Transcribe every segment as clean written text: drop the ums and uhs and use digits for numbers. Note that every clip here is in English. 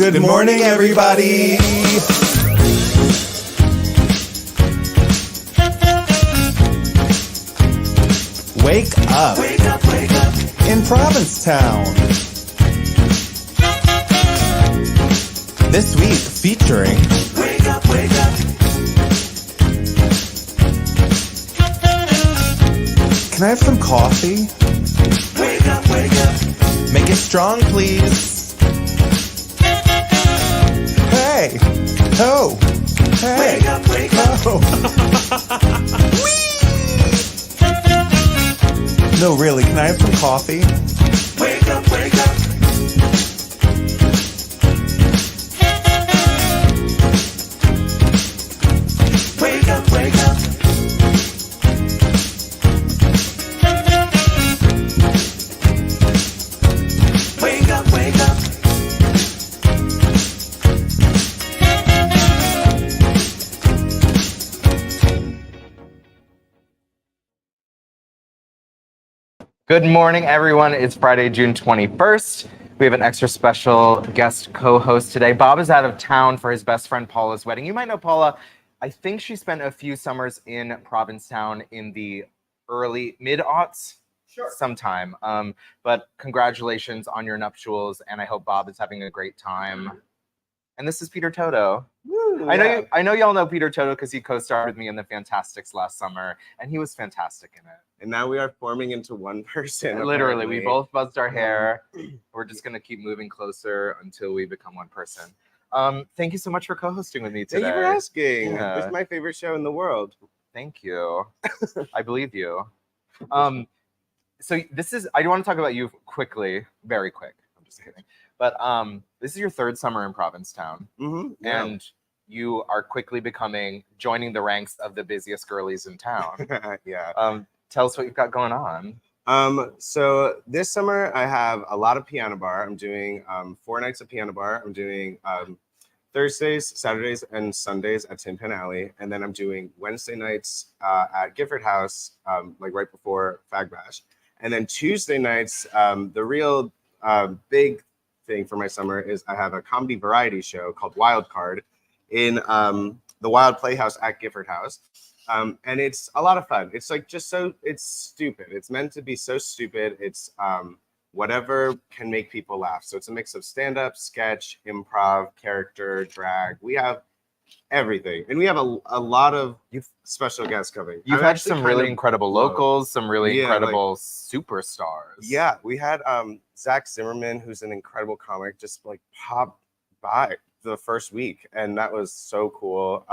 Good morning, everybody. Wake up. Wake up, wake up. In Provincetown. This week featuring Wake up, wake up. Can I have some coffee? Wake up, wake up. Make it strong, please. Hey. Oh. Hey. Wake up, wake up. Oh. No, really, can I have some coffee? Wake up, wake up. Wake up, wake up. Wake up, wake up. Good morning, everyone. It's Friday, June 21st. We have an extra special guest co-host today. Bob is out of town for his best friend Paula's wedding. You might know Paula. I think she spent a few summers in Provincetown in the early mid-aughts. Sure. Sometime. But congratulations on your nuptials, and I hope Bob is having a great time. And this is Peter Toto. Woo, I know y'all know Peter Toto because he co-starred with me in The Fantastics last summer, and he was fantastic in it. And now we are forming into one person. Literally, we both buzzed our hair. We're just gonna keep moving closer until we become one person. Thank you so much for co-hosting with me today. Thank you for asking. Yeah. This is my favorite show in the world. Thank you. I believe you. So I want to talk about you quickly, very quick. I'm just kidding. But this is your third summer in Provincetown. Mm-hmm. Yeah. And you are quickly joining the ranks of the busiest girlies in town. Yeah. Tell us what you've got going on. So this summer I have a lot of piano bar. I'm doing 4 nights of piano bar. I'm doing Thursdays, Saturdays, and Sundays at Tin Pan Alley. And then I'm doing Wednesday nights at Gifford House, like right before Fag Bash. And then Tuesday nights, the real big thing for my summer is I have a comedy variety show called Wilde in the Wilde Playhouse at Gifford House. And it's a lot of fun. It's like it's stupid. It's meant to be so stupid. It's whatever can make people laugh. So it's a mix of stand-up, sketch, improv, character, drag. We have everything. And we have a lot of special guests coming. You've had some really incredible locals, some really incredible superstars. Yeah, we had Zach Zimmerman, who's an incredible comic, just like pop by the first week. And that was so cool.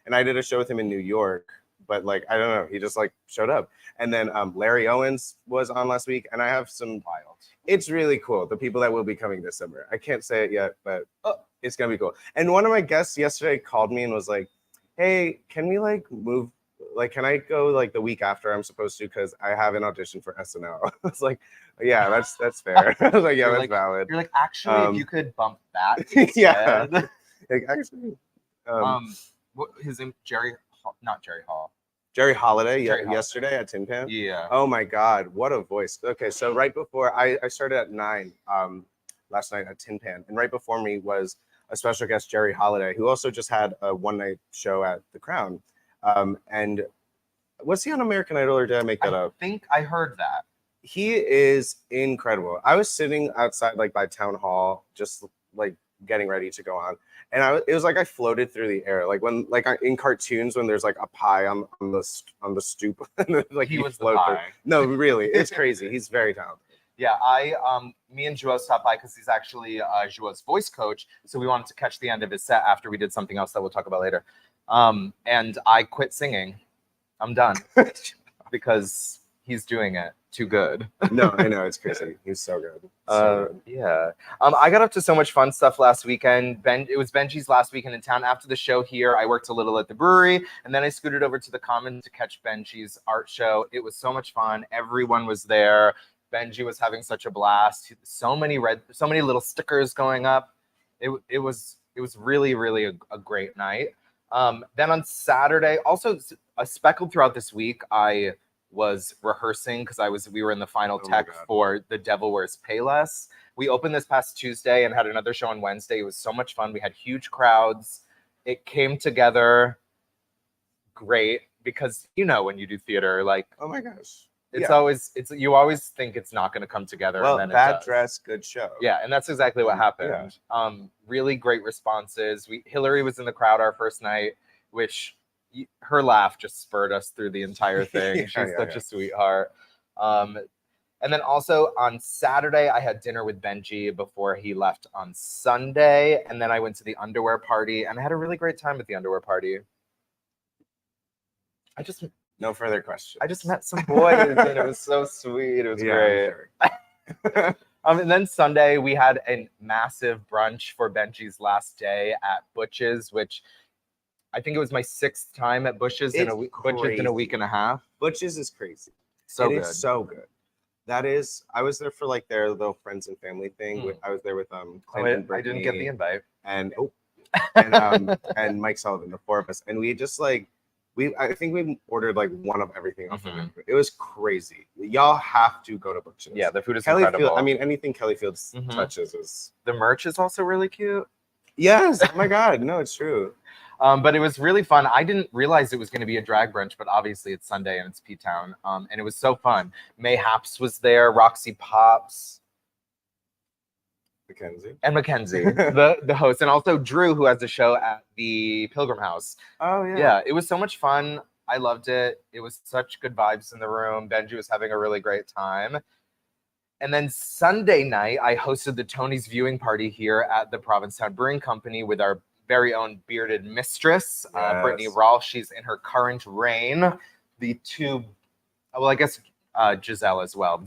And I did a show with him in New York, but like, I don't know, he just like showed up. And then Larry Owens was on last week, and I have some wild. It's really cool. The people that will be coming this summer. I can't say it yet, but it's gonna be cool. And one of my guests yesterday called me and was like, hey, can we like move? Like, can I go like the week after I'm supposed to? Because I have an audition for SNL. I was like, yeah, that's fair. I was like, yeah, that's valid. You're like, actually, if you could bump that. Yeah. Like, actually. What his name? Jerry Holiday, Holiday. Yesterday at Tin Pan. Yeah. Oh my God, what a voice. Okay, so right before I started at 9 last night at Tin Pan, and right before me was a special guest, Jerry Holiday, who also just had a one-night show at the Crown. And was he on American Idol, or did I make that up? I think I heard that. He is incredible. I was sitting outside like by Town Hall, just like getting ready to go on, and it was like I floated through the air, like when in cartoons when there's like a pie on the stoop. Like he was float the pie. through. No, really, it's crazy. He's very talented. Yeah, me and Joa stopped by because he's actually Joa's voice coach, so we wanted to catch the end of his set after we did something else that we'll talk about later. And I quit singing. I'm done because he's doing it too good. No, I know, it's crazy. He's so good. Yeah. I got up to so much fun stuff last weekend. It was Benji's last weekend in town. After the show here, I worked a little at the brewery, and then I scooted over to the Commons to catch Benji's art show. It was so much fun. Everyone was there. Benji was having such a blast. So many little stickers going up. It was really, really a great night. Then on Saturday, also speckled throughout this week, I was rehearsing because we were in the final Oh my tech God. for The Devil Wears Payless. We opened this past Tuesday and had another show on Wednesday. It was so much fun. We had huge crowds. It came together great because when you do theater, like Oh my gosh. you always think it's not going to come together. Well, and then bad it does. dress, good show. Yeah, and that's exactly what happened. Really great responses. Hillary was in the crowd our first night, which her laugh just spurred us through the entire thing. She's such a sweetheart. And then also on Saturday, I had dinner with Benji before he left on Sunday. And then I went to the underwear party, and I had a really great time at the underwear party. No further questions. I just met some boys, and it was so sweet. It was great. Sure. And then Sunday, we had a massive brunch for Benji's last day at Butch's, which I think it was my 6th time at Butch's in a week and a half. Butch's is crazy. So it good. is so good. That is, I was there for like their little friends and family thing. I was there with Clint and Brittany. I didn't get the invite. And Mike Sullivan, the 4 of us, and we just like I think we ordered like one of everything off of it. It was crazy. Y'all have to go to Butch's. Yeah, the food is Kelly incredible. Anything Kelly Fields touches is. The merch is also really cute. Yes. Oh my God. No, it's true. But it was really fun. I didn't realize it was going to be a drag brunch, but obviously it's Sunday and it's P-Town. And it was so fun. Mayhaps was there, Roxy Pops. Mackenzie, the host, and also Drew, who has a show at the Pilgrim House. Oh yeah. Yeah, it was so much fun. I loved it. It was such good vibes in the room. Benji was having a really great time. And then Sunday night, I hosted the Tony's viewing party here at the Provincetown Brewing Company with our very own bearded mistress, Brittany Rolfe. She's in her current reign. Giselle as well.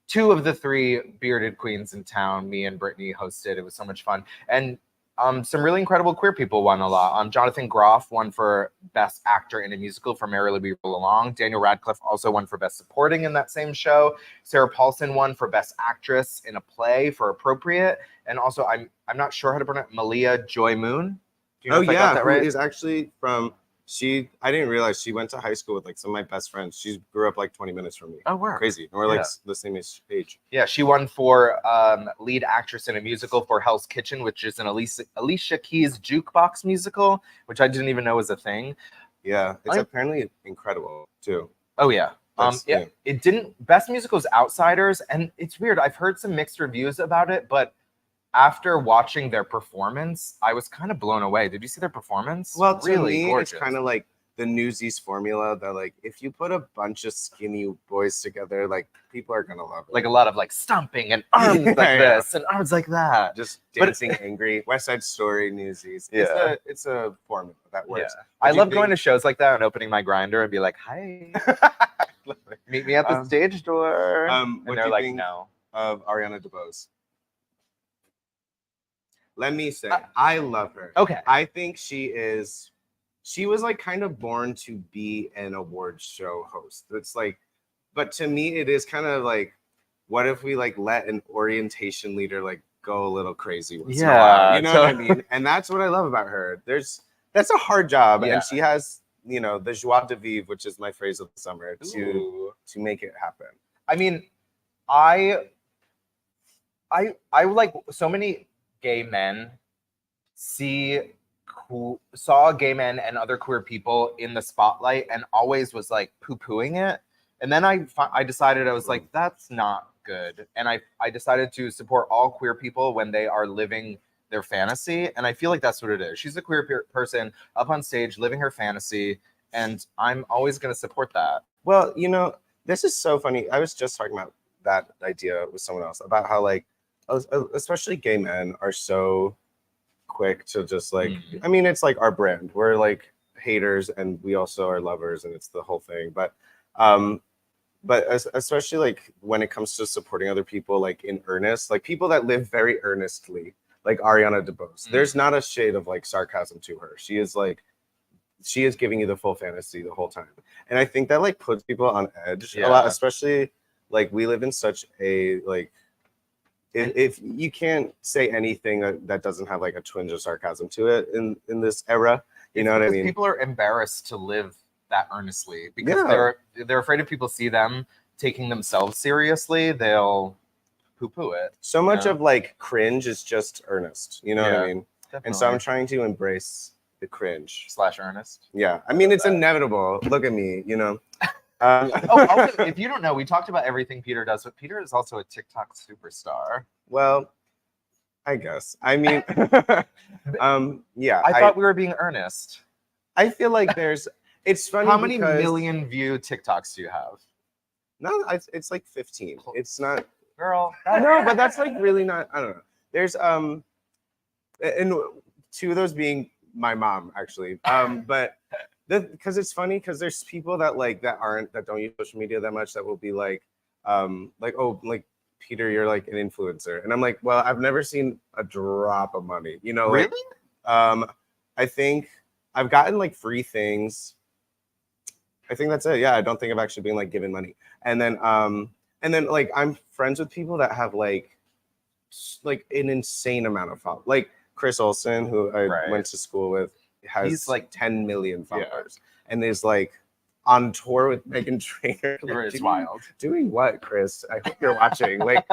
Two of the 3 bearded queens in town, me and Brittany hosted. It was so much fun. And some really incredible queer people won a lot. Jonathan Groff won for Best Actor in a Musical for Merrily We Roll Along. Daniel Radcliffe also won for Best Supporting in that same show. Sarah Paulson won for Best Actress in a Play for Appropriate. And also, I'm not sure how to pronounce Malia Joy Moon. Do you know if I got that right? Who is actually from... I didn't realize she went to high school with like some of my best friends. She grew up like 20 minutes from me. Oh, wow. Crazy. And we're like the same age. Yeah, she won for lead actress in a musical for Hell's Kitchen, which is an Alicia Keys jukebox musical, which I didn't even know was a thing. Yeah, it's apparently incredible too. Oh yeah. It didn't. Best musical is Outsiders, and it's weird. I've heard some mixed reviews about it, but after watching their performance, I was kind of blown away. Did you see their performance? Well, to really me, gorgeous. It's kind of like the Newsies formula that like if you put a bunch of skinny boys together, like people are gonna love it. Like a lot of like stomping and arms like this and arms like that. Just dancing angry. West Side Story, Newsies. Yeah. It's a formula that works. Yeah. I love going to shows like that and opening my grinder and be like, hi. Meet me at the stage door. And they're like, no. Of Ariana DeBose. Let me say, I love her. Okay. I think she was like kind of born to be an awards show host. It's like, but to me, it is kind of like, what if we like let an orientation leader like go a little crazy once in a while? You know what I mean? And that's what I love about her. That's a hard job, and she has, the joie de vivre, which is my phrase of the summer, to make it happen. I mean, I like so many gay men saw gay men and other queer people in the spotlight and always was like poo-pooing it. And then I decided, I was like, that's not good. And I decided to support all queer people when they are living their fantasy. And I feel like that's what it is. She's a queer person up on stage living her fantasy. And I'm always going to support that. Well, this is so funny. I was just talking about that idea with someone else about how like, especially gay men are so quick to just like, I mean, it's like our brand. We're like haters and we also are lovers and it's the whole thing. But especially like when it comes to supporting other people, like in earnest, like people that live very earnestly, like Ariana DeBose, there's not a shade of like sarcasm to her. She is giving you the full fantasy the whole time. And I think that like puts people on edge a lot, especially like we live in such a like, if you can't say anything that doesn't have like a twinge of sarcasm to it in this era, you know what I mean? People are embarrassed to live that earnestly because Yeah. they're afraid if people see them taking themselves seriously, they'll poo-poo it. So much of like cringe is just earnest. You know what I mean? Definitely. And so I'm trying to embrace the cringe. / earnest. Yeah. I mean, it's inevitable. Look at me, you know. Also, if you don't know, we talked about everything Peter does, but Peter is also a TikTok superstar. Well, I guess. I mean, yeah. I thought we were being earnest. I feel like it's funny. How many million view TikToks do you have? No, it's like 15. It's not. Girl. No, but that's like really not. I don't know. There's and 2 of those being my mom actually. But because it's funny because there's people that don't use social media that much that will be like oh like Peter, you're like an influencer, and I'm like, well, I've never seen a drop of money, you know. Really? I think I've gotten like free things. I think that's it. Yeah, I don't think I've actually been like given money, and then like I'm friends with people that have like an insane amount of followers, like Chris Olsen, who I went to school with. He's like 10 million followers and is like on tour with Meghan Trainor. It's wild. Doing what, Chris? I hope you're watching. Like,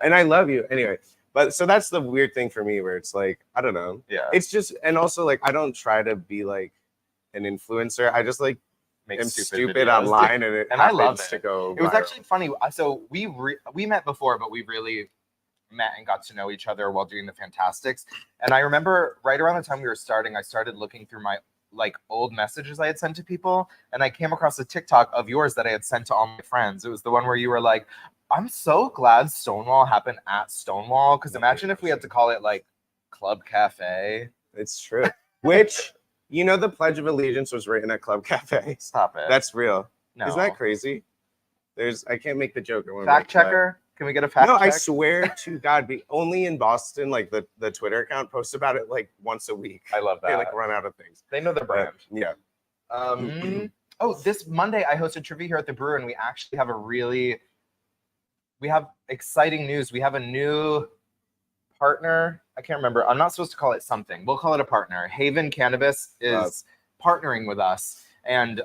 and I love you anyway. But so that's the weird thing for me, where it's like I don't know. Yeah. It's just, and also like I don't try to be like an influencer. I just like make am stupid online, and I love it. To go. It was viral. actually funny. So we met before, but we really met and got to know each other while doing the Fantastics. And I remember right around the time we were starting, I started looking through my like old messages I had sent to people, and I came across a TikTok of yours that I had sent to all my friends. It was the one where you were like, I'm so glad Stonewall happened at Stonewall, because imagine if we had to call it like Club Cafe. It's true. Which, you know, the Pledge of Allegiance was written at Club Cafe. Stop it. That's real. No. Isn't that crazy? I can't make the joke. Fact checker? Can we get a fact check? No, I swear to God, only in Boston, like the Twitter account posts about it like once a week. I love that. They like run out of things. They know the brand. Yeah. Oh, this Monday I hosted trivia here at the Brew, and we actually have we have exciting news. We have a new partner. I can't remember. I'm not supposed to call it something. We'll call it a partner. Haven Cannabis is partnering with us and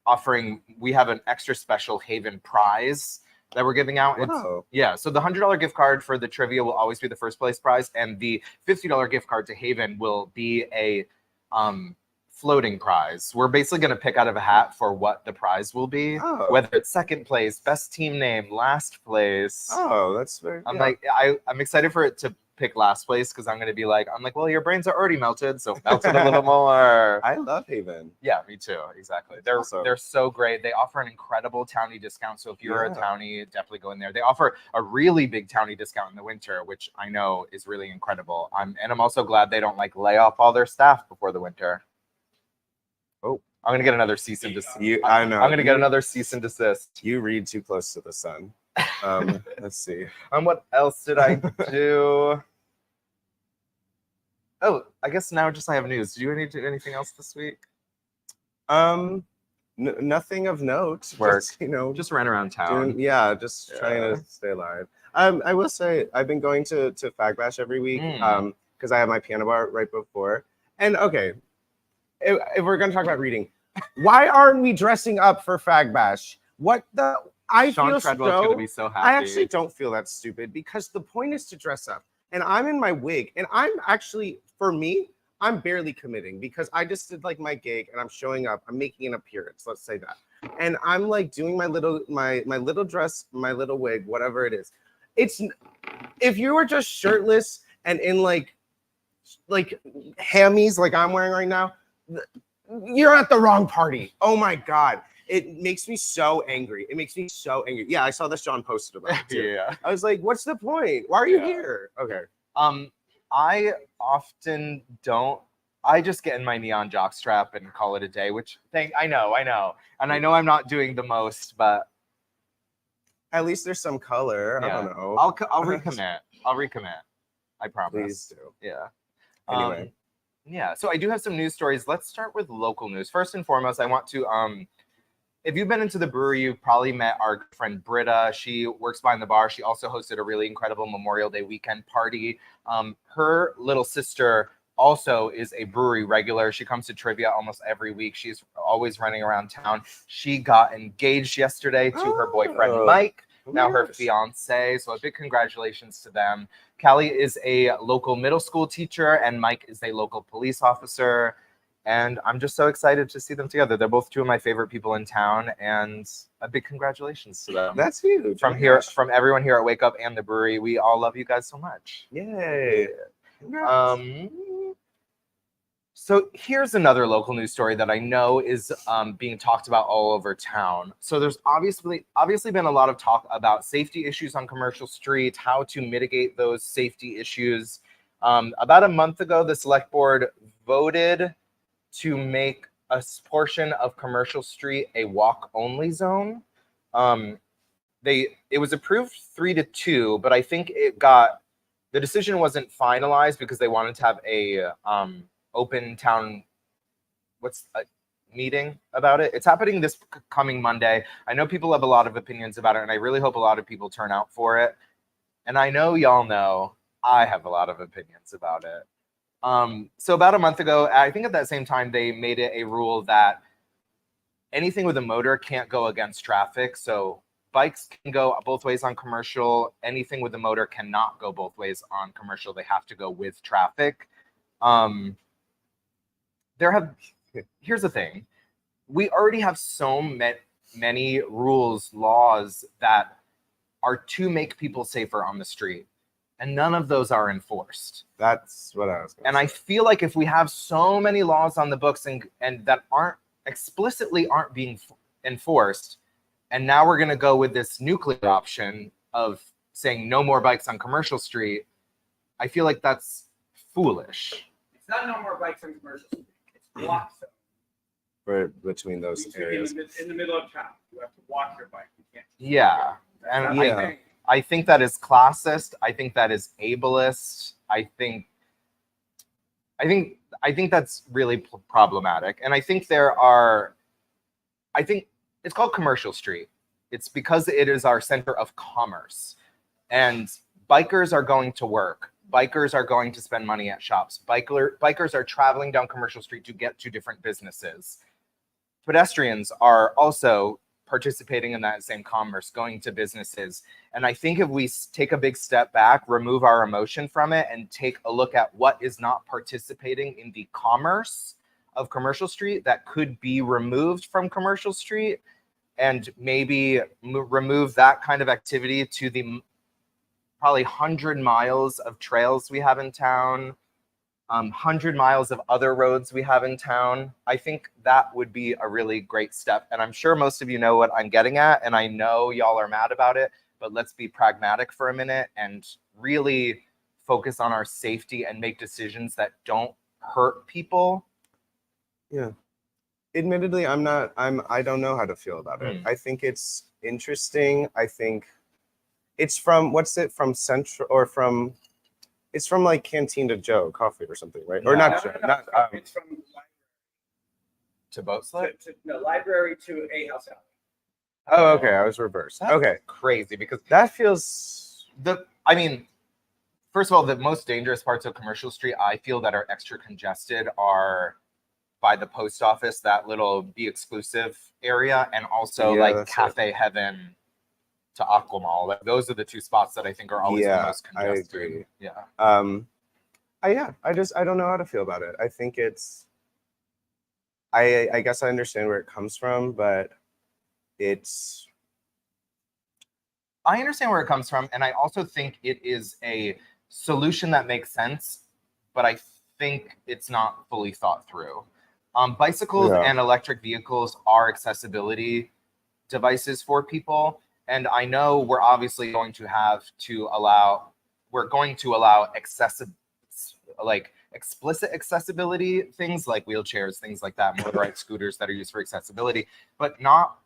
offering. We have an extra special Haven prize that we're giving out. Wow. Yeah, so the $100 gift card for the trivia will always be the first place prize, and the $50 gift card to Haven will be a floating prize. We're basically going to pick out of a hat for what the prize will be, whether it's second place, best team name, last place. Oh, that's very. I'm excited for it to pick last place because I'm like, well, your brains are already melted, so melt it a little more. I love Haven. Yeah, me too. Exactly. They're so great. They offer an incredible townie discount. So if you're a townie, definitely go in there. They offer a really big townie discount in the winter, which I know is really incredible. I'm also glad they don't like lay off all their staff before the winter. Oh, I'm gonna get another cease and desist. I know. I'm gonna get another cease and desist. You read too close to the sun. Let's see. What else did I do? Oh, I guess now just I have news. Do you do anything else this week? Nothing of note. Work. Just ran around town. Trying to stay alive. I will say I've been going to Fag Bash every week because I have my piano bar right before. And okay, if we're gonna talk about reading, why aren't we dressing up for Fag Bash? Sean Treadwell's gonna be so happy. I actually don't feel that stupid because the point is to dress up. And I'm in my wig, and I'm actually, for me, I'm barely committing because I just did like my gig and I'm showing up. I'm making an appearance. Let's say that, and I'm like doing my little dress, my little wig, whatever it is. If you were just shirtless and in like hammies like I'm wearing right now, you're at the wrong party. Oh my God. It makes me so angry. Yeah, I saw this John posted about it too. Yeah. I was like, what's the point? Why are you here? Okay. I often don't. I just get in my neon jockstrap and call it a day, I know. And I know I'm not doing the most, but at least there's some color. Yeah. I don't know. I'll recommit. I promise. Please do. Yeah. Anyway. Yeah, so I do have some news stories. Let's start with local news. First and foremost, I want to if you've been into the brewery, you've probably met our friend Britta. She works behind the bar. She also hosted a really incredible Memorial Day weekend party. Her little sister also is a brewery regular. She comes to trivia almost every week. She's always running around town. She got engaged yesterday to her boyfriend, Mike, now her fiance. So a big congratulations to them. Callie is a local middle school teacher and Mike is a local police officer. And I'm just so excited to see them together. They're both two of my favorite people in town, and a big congratulations to them. That's huge. From here, from everyone here at Wake Up and the brewery, we all love you guys so much. Yay. So here's another local news story that I know is being talked about all over town. So there's obviously been a lot of talk about safety issues on Commercial Street, how to mitigate those safety issues. About a month ago, the select board voted to make a portion of Commercial Street a walk-only zone. It was approved 3-2, but I think the decision wasn't finalized because they wanted to have a open town meeting about it. It's happening this coming Monday. I know people have a lot of opinions about it, and I really hope a lot of people turn out for it. And I know y'all know I have a lot of opinions about it. So about a month ago, I think at that same time, they made it a rule that anything with a motor can't go against traffic. So bikes can go both ways on Commercial. Anything with a motor cannot go both ways on Commercial. They have to go with traffic. Here's the thing. We already have so many rules, laws that are to make people safer on the street. And none of those are enforced. That's what I was going to say. I feel like if we have so many laws on the books and that aren't being enforced, and now we're going to go with this nuclear option of saying no more bikes on Commercial Street, I feel like that's foolish. It's not no more bikes on Commercial Street. It's block zone. Right between those areas. In the middle of town. You have to walk your bike. You can't. Yeah. And I think that is classist. I think that is ableist. I think that's really problematic. And I think it's called Commercial Street. It's because it is our center of commerce. And bikers are going to work. Bikers are going to spend money at shops. Bikers are traveling down Commercial Street to get to different businesses. Pedestrians are also participating in that same commerce, going to businesses. And I think if we take a big step back, remove our emotion from it, and take a look at what is not participating in the commerce of Commercial Street that could be removed from Commercial Street, and maybe remove that kind of activity to the probably 100 miles of trails we have in town, 100 miles of other roads we have in town. I think that would be a really great step. And I'm sure most of you know what I'm getting at, and I know y'all are mad about it, but let's be pragmatic for a minute and really focus on our safety and make decisions that don't hurt people. Yeah. Admittedly, I don't know how to feel about it. I think it's interesting. I think it's from, it's from like Canteen to Joe Coffee or something, right? Or not Joe. It's from To boat slip? library to A House Alley. Oh, okay. I was reversed. That's okay. Crazy, because That feels... first of all, the most dangerous parts of Commercial Street, I feel, that are extra congested are by the post office, that little Be Exclusive area, and also Cafe Heaven to Aquamall. Like, those are the two spots that I think are always the most congested. I agree. Yeah. I don't know how to feel about it. I think it's... I guess I understand where it comes from, but it's... I understand where it comes from, and I also think it is a solution that makes sense, but I think it's not fully thought through. Bicycles and electric vehicles are accessibility devices for people, and I know we're obviously going to allow explicit accessibility things like wheelchairs, things like that, motorized scooters that are used for accessibility, but not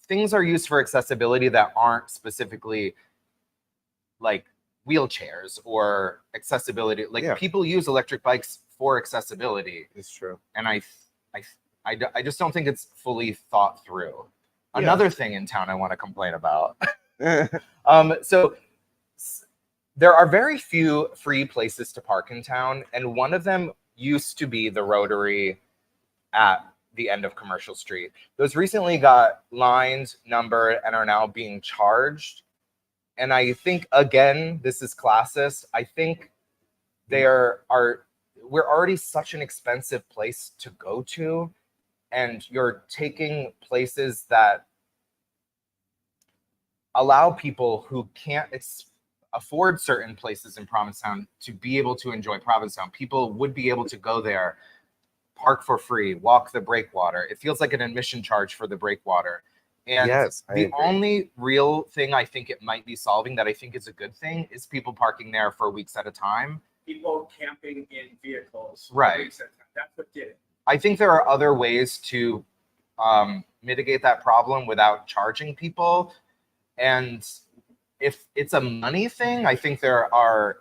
things are used for accessibility that aren't specifically like wheelchairs or accessibility. People use electric bikes for accessibility. It's true. And I just don't think it's fully thought through. Another thing in town I want to complain about. So there are very few free places to park in town, and one of them used to be the Rotary at the end of Commercial Street. Those recently got lined, numbered, and are now being charged. And I think, again, this is classist. I think we're already such an expensive place to go to, and you're taking places that allow people who can't afford certain places in Provincetown to be able to enjoy Provincetown. People would be able to go there, park for free, walk the breakwater. It feels like an admission charge for the breakwater. And Yes, I the agree. only real thing I think it might be solving that I think is a good thing is people parking there for weeks at a time. People camping in vehicles. Right. That's what did it. I think there are other ways to mitigate that problem without charging people. And if it's a money thing, I think there are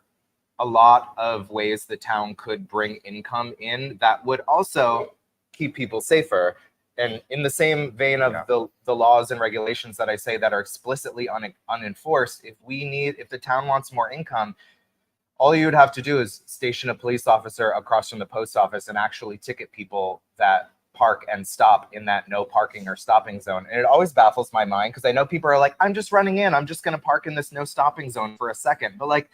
a lot of ways the town could bring income in that would also keep people safer. And in the same vein of the laws and regulations that I say that are explicitly unenforced, if the town wants more income, all you would have to do is station a police officer across from the post office and actually ticket people that park and stop in that no parking or stopping zone. And it always baffles my mind because I know people are like, I'm just running in. I'm just going to park in this no stopping zone for a second. But like,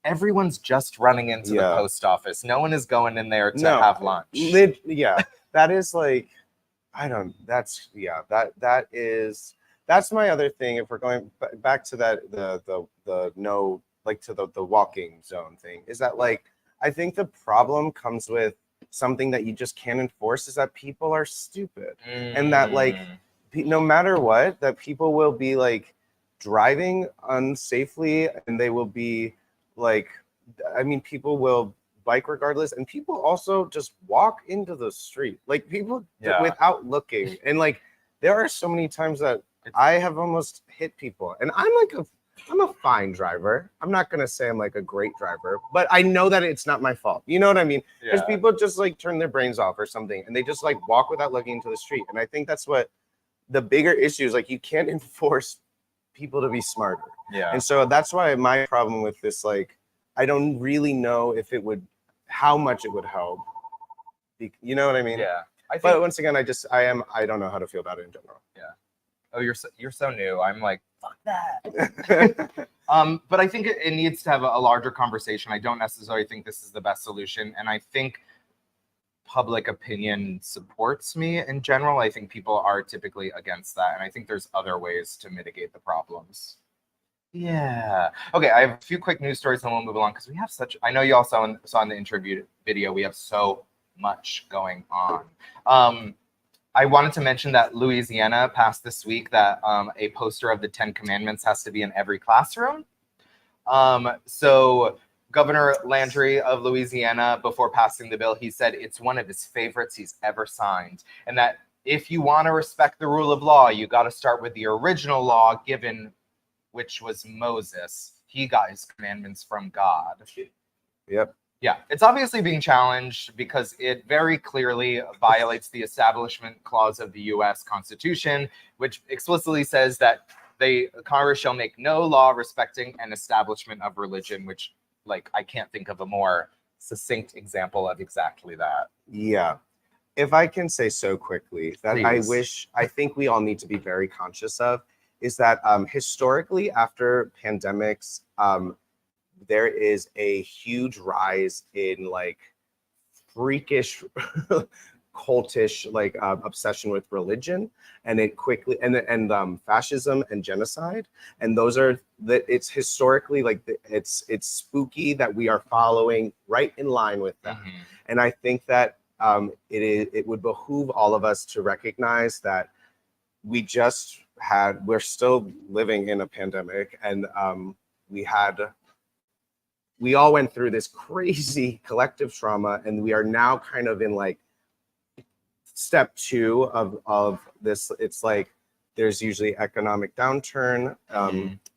everyone's just running into the post office. No one is going in there to have lunch. That is like, that's my other thing. If we're going back to that, the no, like to the walking zone thing, is that like, I think the problem comes with something that you just can't enforce is that people are stupid. And that like, no matter what, that people will be like driving unsafely, and they will be like, I mean, people will bike regardless, and people also just walk into the street, like people without looking. And like, there are so many times that I have almost hit people, and I'm a fine driver. I'm not gonna say I'm like a great driver, but I know that it's not my fault. You know what I mean? Because people just like turn their brains off or something, and they just like walk without looking into the street. And I think that's what the bigger issue is. Like, you can't enforce people to be smarter. And so that's why my problem with this, like, I don't really know if it would, how much it would help. You know what I mean? But once again, I don't know how to feel about it in general. Oh, you're so new. I'm like, fuck that. But I think it needs to have a larger conversation. I don't necessarily think this is the best solution. And I think public opinion supports me in general. I think people are typically against that. And I think there's other ways to mitigate the problems. Yeah. Okay, I have a few quick news stories and we'll move along because we have I know you all saw in the interview video, we have so much going on. I wanted to mention that Louisiana passed this week that a poster of the 10 Commandments has to be in every classroom. So Governor Landry of Louisiana, before passing the bill, he said it's one of his favorites he's ever signed. And that if you want to respect the rule of law, you got to start with the original law given, which was Moses. He got his commandments from God. Yeah, it's obviously being challenged because it very clearly violates the Establishment Clause of the U.S. Constitution, which explicitly says that Congress shall make no law respecting an establishment of religion, which, like, I can't think of a more succinct example of exactly that. Yeah. If I can say so quickly, that Please. I think we all need to be very conscious of, is that historically, after pandemics, there is a huge rise in like freakish cultish like obsession with religion, and it quickly and fascism and genocide, and those are it's historically like it's spooky that we are following right in line with that. And I think that it would behoove all of us to recognize that we're still living in a pandemic, and we all went through this crazy collective trauma, and we are now kind of in like step 2 of this. It's like there's usually economic downturn,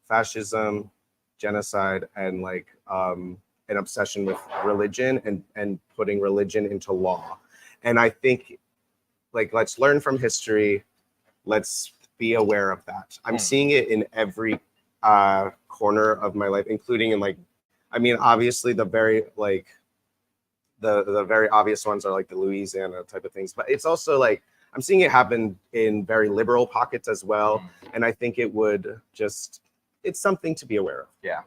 fascism, genocide, and like an obsession with religion and putting religion into law. And I think, like, let's learn from history. Let's be aware of that. I'm seeing it in every corner of my life, including in like, I mean, obviously the very like the very obvious ones are like the Louisiana type of things, but it's also like I'm seeing it happen in very liberal pockets as well, and I think it would just it's something to be aware of. Yeah.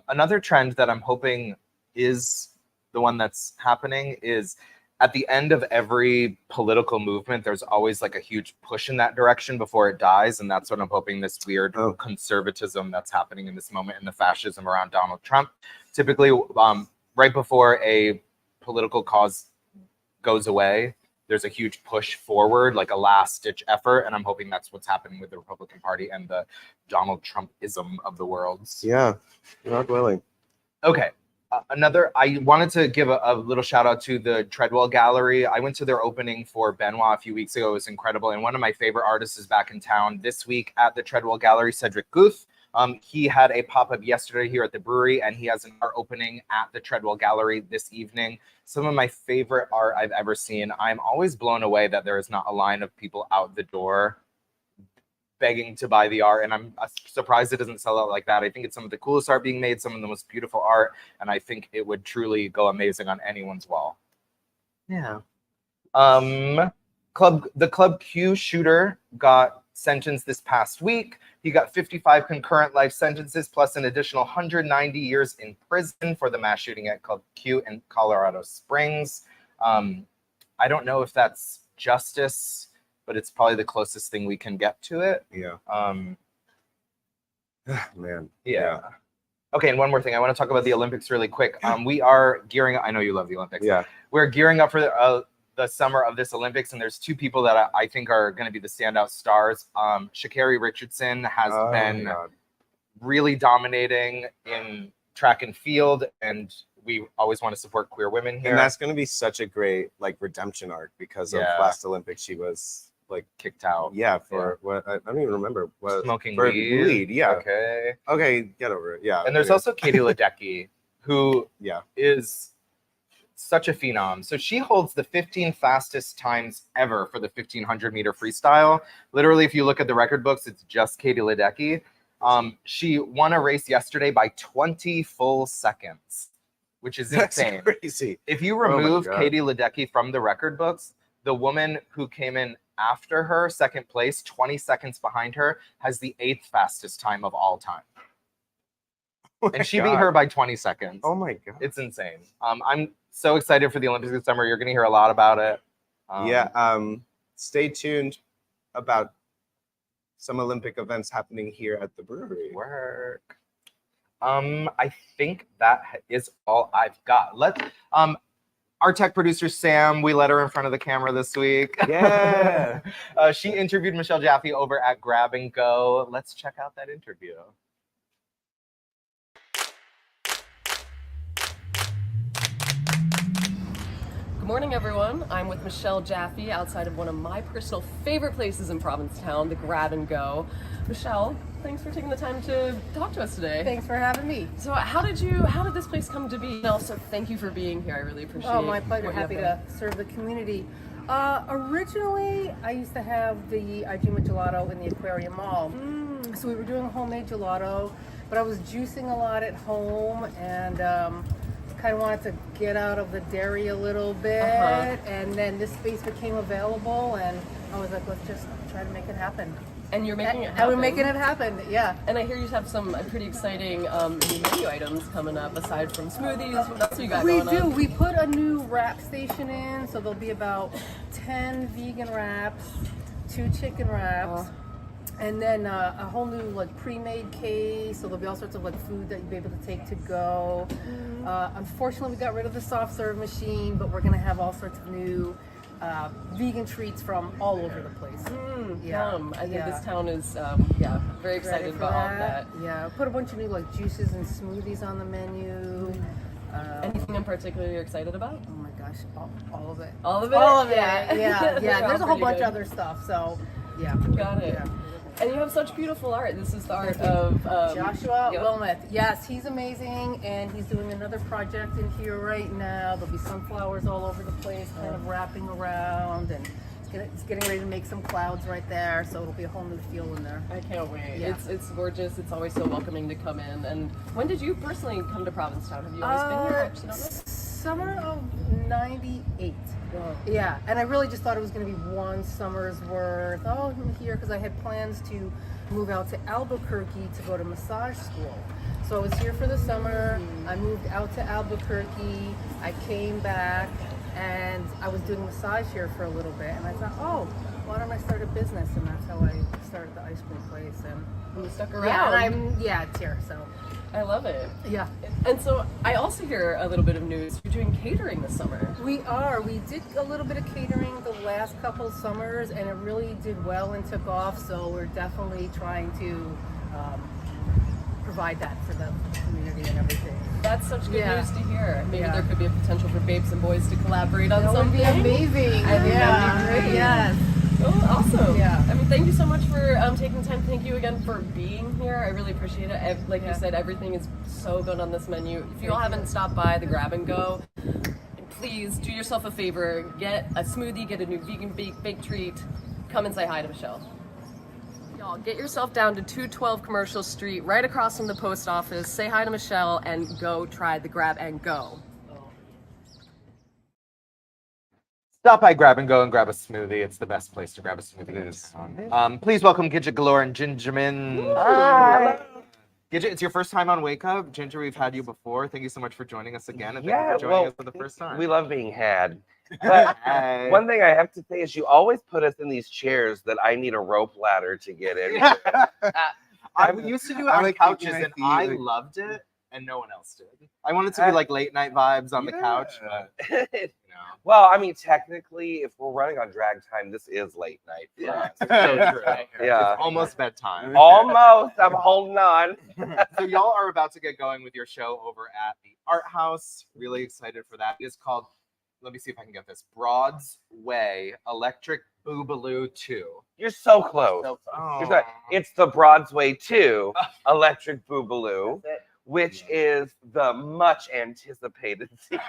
Another trend that I'm hoping is the one that's happening is at the end of every political movement, there's always like a huge push in that direction before it dies. And that's what I'm hoping this weird conservatism that's happening in this moment and the fascism around Donald Trump. Typically, right before a political cause goes away, there's a huge push forward, like a last-ditch effort. And I'm hoping that's what's happening with the Republican Party and the Donald Trumpism of the world. Yeah, God willing. Okay. I wanted to give a little shout out to the Treadwell Gallery. I went to their opening for Benoit a few weeks ago. It was incredible. And one of my favorite artists is back in town this week at the Treadwell Gallery, Cedric Guth. He had a pop-up yesterday here at the brewery, and he has an art opening at the Treadwell Gallery this evening. Some of my favorite art I've ever seen. I'm always blown away that there is not a line of people out the door begging to buy the art, and I'm surprised it doesn't sell out like that. I think it's some of the coolest art being made, some of the most beautiful art, and I think it would truly go amazing on anyone's wall. Yeah. The Club Q shooter got sentenced this past week. He got 55 concurrent life sentences plus an additional 190 years in prison for the mass shooting at Club Q in Colorado Springs. I don't know if that's justice, but it's probably the closest thing we can get to it. Yeah. Man. Yeah. Okay, and one more thing. I want to talk about the Olympics really quick. We are gearing up. I know you love the Olympics. Yeah. We're gearing up for the summer of this Olympics, and there's two people that I think are going to be the standout stars. Sha'Carri Richardson has been really dominating in track and field, and we always want to support queer women here. And that's going to be such a great like redemption arc because of last Olympics she was like kicked out. Yeah, for what I don't even remember what smoking for weed. Yeah. Okay, get over it. Yeah. And there's also Katie Ledecky, who yeah is such a phenom. So she holds the 15 fastest times ever for the 1500 meter freestyle. Literally, if you look at the record books, it's just Katie Ledecky. She won a race yesterday by 20 full seconds, which is insane. That's crazy. If you remove Katie Ledecky from the record books, the woman who came in after her, second place, 20 seconds behind her, has the 8th fastest time of all time. And she beat her by 20 seconds. Oh my God. It's insane. I'm so excited for the Olympics this summer. You're going to hear a lot about it. Stay tuned about some Olympic events happening here at the brewery. Work. I think that is all I've got. Our tech producer, Sam, we let her in front of the camera this week. Yeah. She interviewed Michelle Jaffe over at Grab and Go. Let's check out that interview. Good morning, everyone. I'm with Michelle Jaffe outside of one of my personal favorite places in Provincetown, the Grab and Go. Michelle, thanks for taking the time to talk to us today. Thanks for having me. So how did this place come to be? And also, thank you for being here. I really appreciate it. Oh, my pleasure. Happy to serve the community. Originally, I used to have the Ajima Gelato in the Aquarium Mall. So we were doing homemade gelato, but I was juicing a lot at home and kind of wanted to get out of the dairy a little bit. And then this space became available, and I was like, let's just try to make it happen. And you're making it happen. And we're making it happen, yeah. And I hear you have some pretty exciting new menu items coming up aside from smoothies. What else you got going on? We put a new wrap station in, so there'll be about 10 vegan wraps, 2 chicken wraps, and then a whole new like pre-made case. So there'll be all sorts of like food that you'll be able to take to go. Unfortunately, we got rid of the soft serve machine, but we're gonna have all sorts of new vegan treats from all over the place. Yum. I think this town is very excited about all that. Yeah, put a bunch of new like juices and smoothies on the menu. Anything in particular you're excited about? Oh my gosh, all of it. All of it? All of it. Yeah. Yeah. There's a whole bunch good. of other stuff. So yeah. Got it. Yeah. And you have such beautiful art. This is the art of Joshua Wilmeth. Yes, he's amazing, and he's doing another project in here right now. There'll be sunflowers all over the place, kind of wrapping around, and it's getting ready to make some clouds right there. So it'll be a whole new feel in there. I can't wait. Yeah. It's gorgeous. It's always so welcoming to come in. And when did you personally come to Provincetown? Have you always been here? I actually don't know. Summer of 98. Yeah, and I really just thought it was going to be one summer's worth. Oh, I'm here because I had plans to move out to Albuquerque to go to massage school. So I was here for the summer. I moved out to Albuquerque. I came back and I was doing massage here for a little bit. And I thought, oh, why don't I start a business? And that's how I started the ice cream place. And You stuck yeah, around. and it's here. So I love it. yeah. And so I also hear a little bit of news. You're doing catering this summer. We are. We did a little bit of catering the last couple summers, and it really did well and took off. So we're definitely trying to provide that for the community and everything. That's such good Yeah. news to hear. Maybe Yeah. there could be a potential for Babes and Boys to collaborate on That would something. be amazing. I think that'd be great. Yes. Oh, awesome. Yeah. I mean, thank you so much for taking the time. Thank you again for being here. I really appreciate it. Like you said, everything is so good on this menu. If you all haven't stopped by the Grab and Go, please do yourself a favor. Get a smoothie, get a new vegan baked treat. Come and say hi to Michelle. Y'all, get yourself down to 212 Commercial Street, right across from the post office. Say hi to Michelle and go try the Grab and Go. Stop by Grab and Go and grab a smoothie. It's the best place to grab a smoothie. It is. Please welcome Gidget Galore and Gingerman. Hi. Gidget, it's your first time on Wake Up. Ginger, we've had you before. Thank you so much for joining us again. And thank you for joining us for the first time. We love being had. But Hey. one thing I have to say is you always put us in these chairs that I need a rope ladder to get in. I used to do it I on like couches kicking my and feet, I like- loved it and no one else did. I wanted to be like late night vibes on the couch, but you know. Well, I mean, technically, if we're running on drag time, this is late night for us. So true. Yeah. It's almost bedtime. Almost. I'm holding on. So y'all are about to get going with your show over at the Art House. Really excited for that. It's called, let me see if I can get this, Broad's Way Electric Boobaloo 2. You're so close. Oh. You're so- It's the Broadway 2 Electric Boobaloo, which is the much anticipated sequel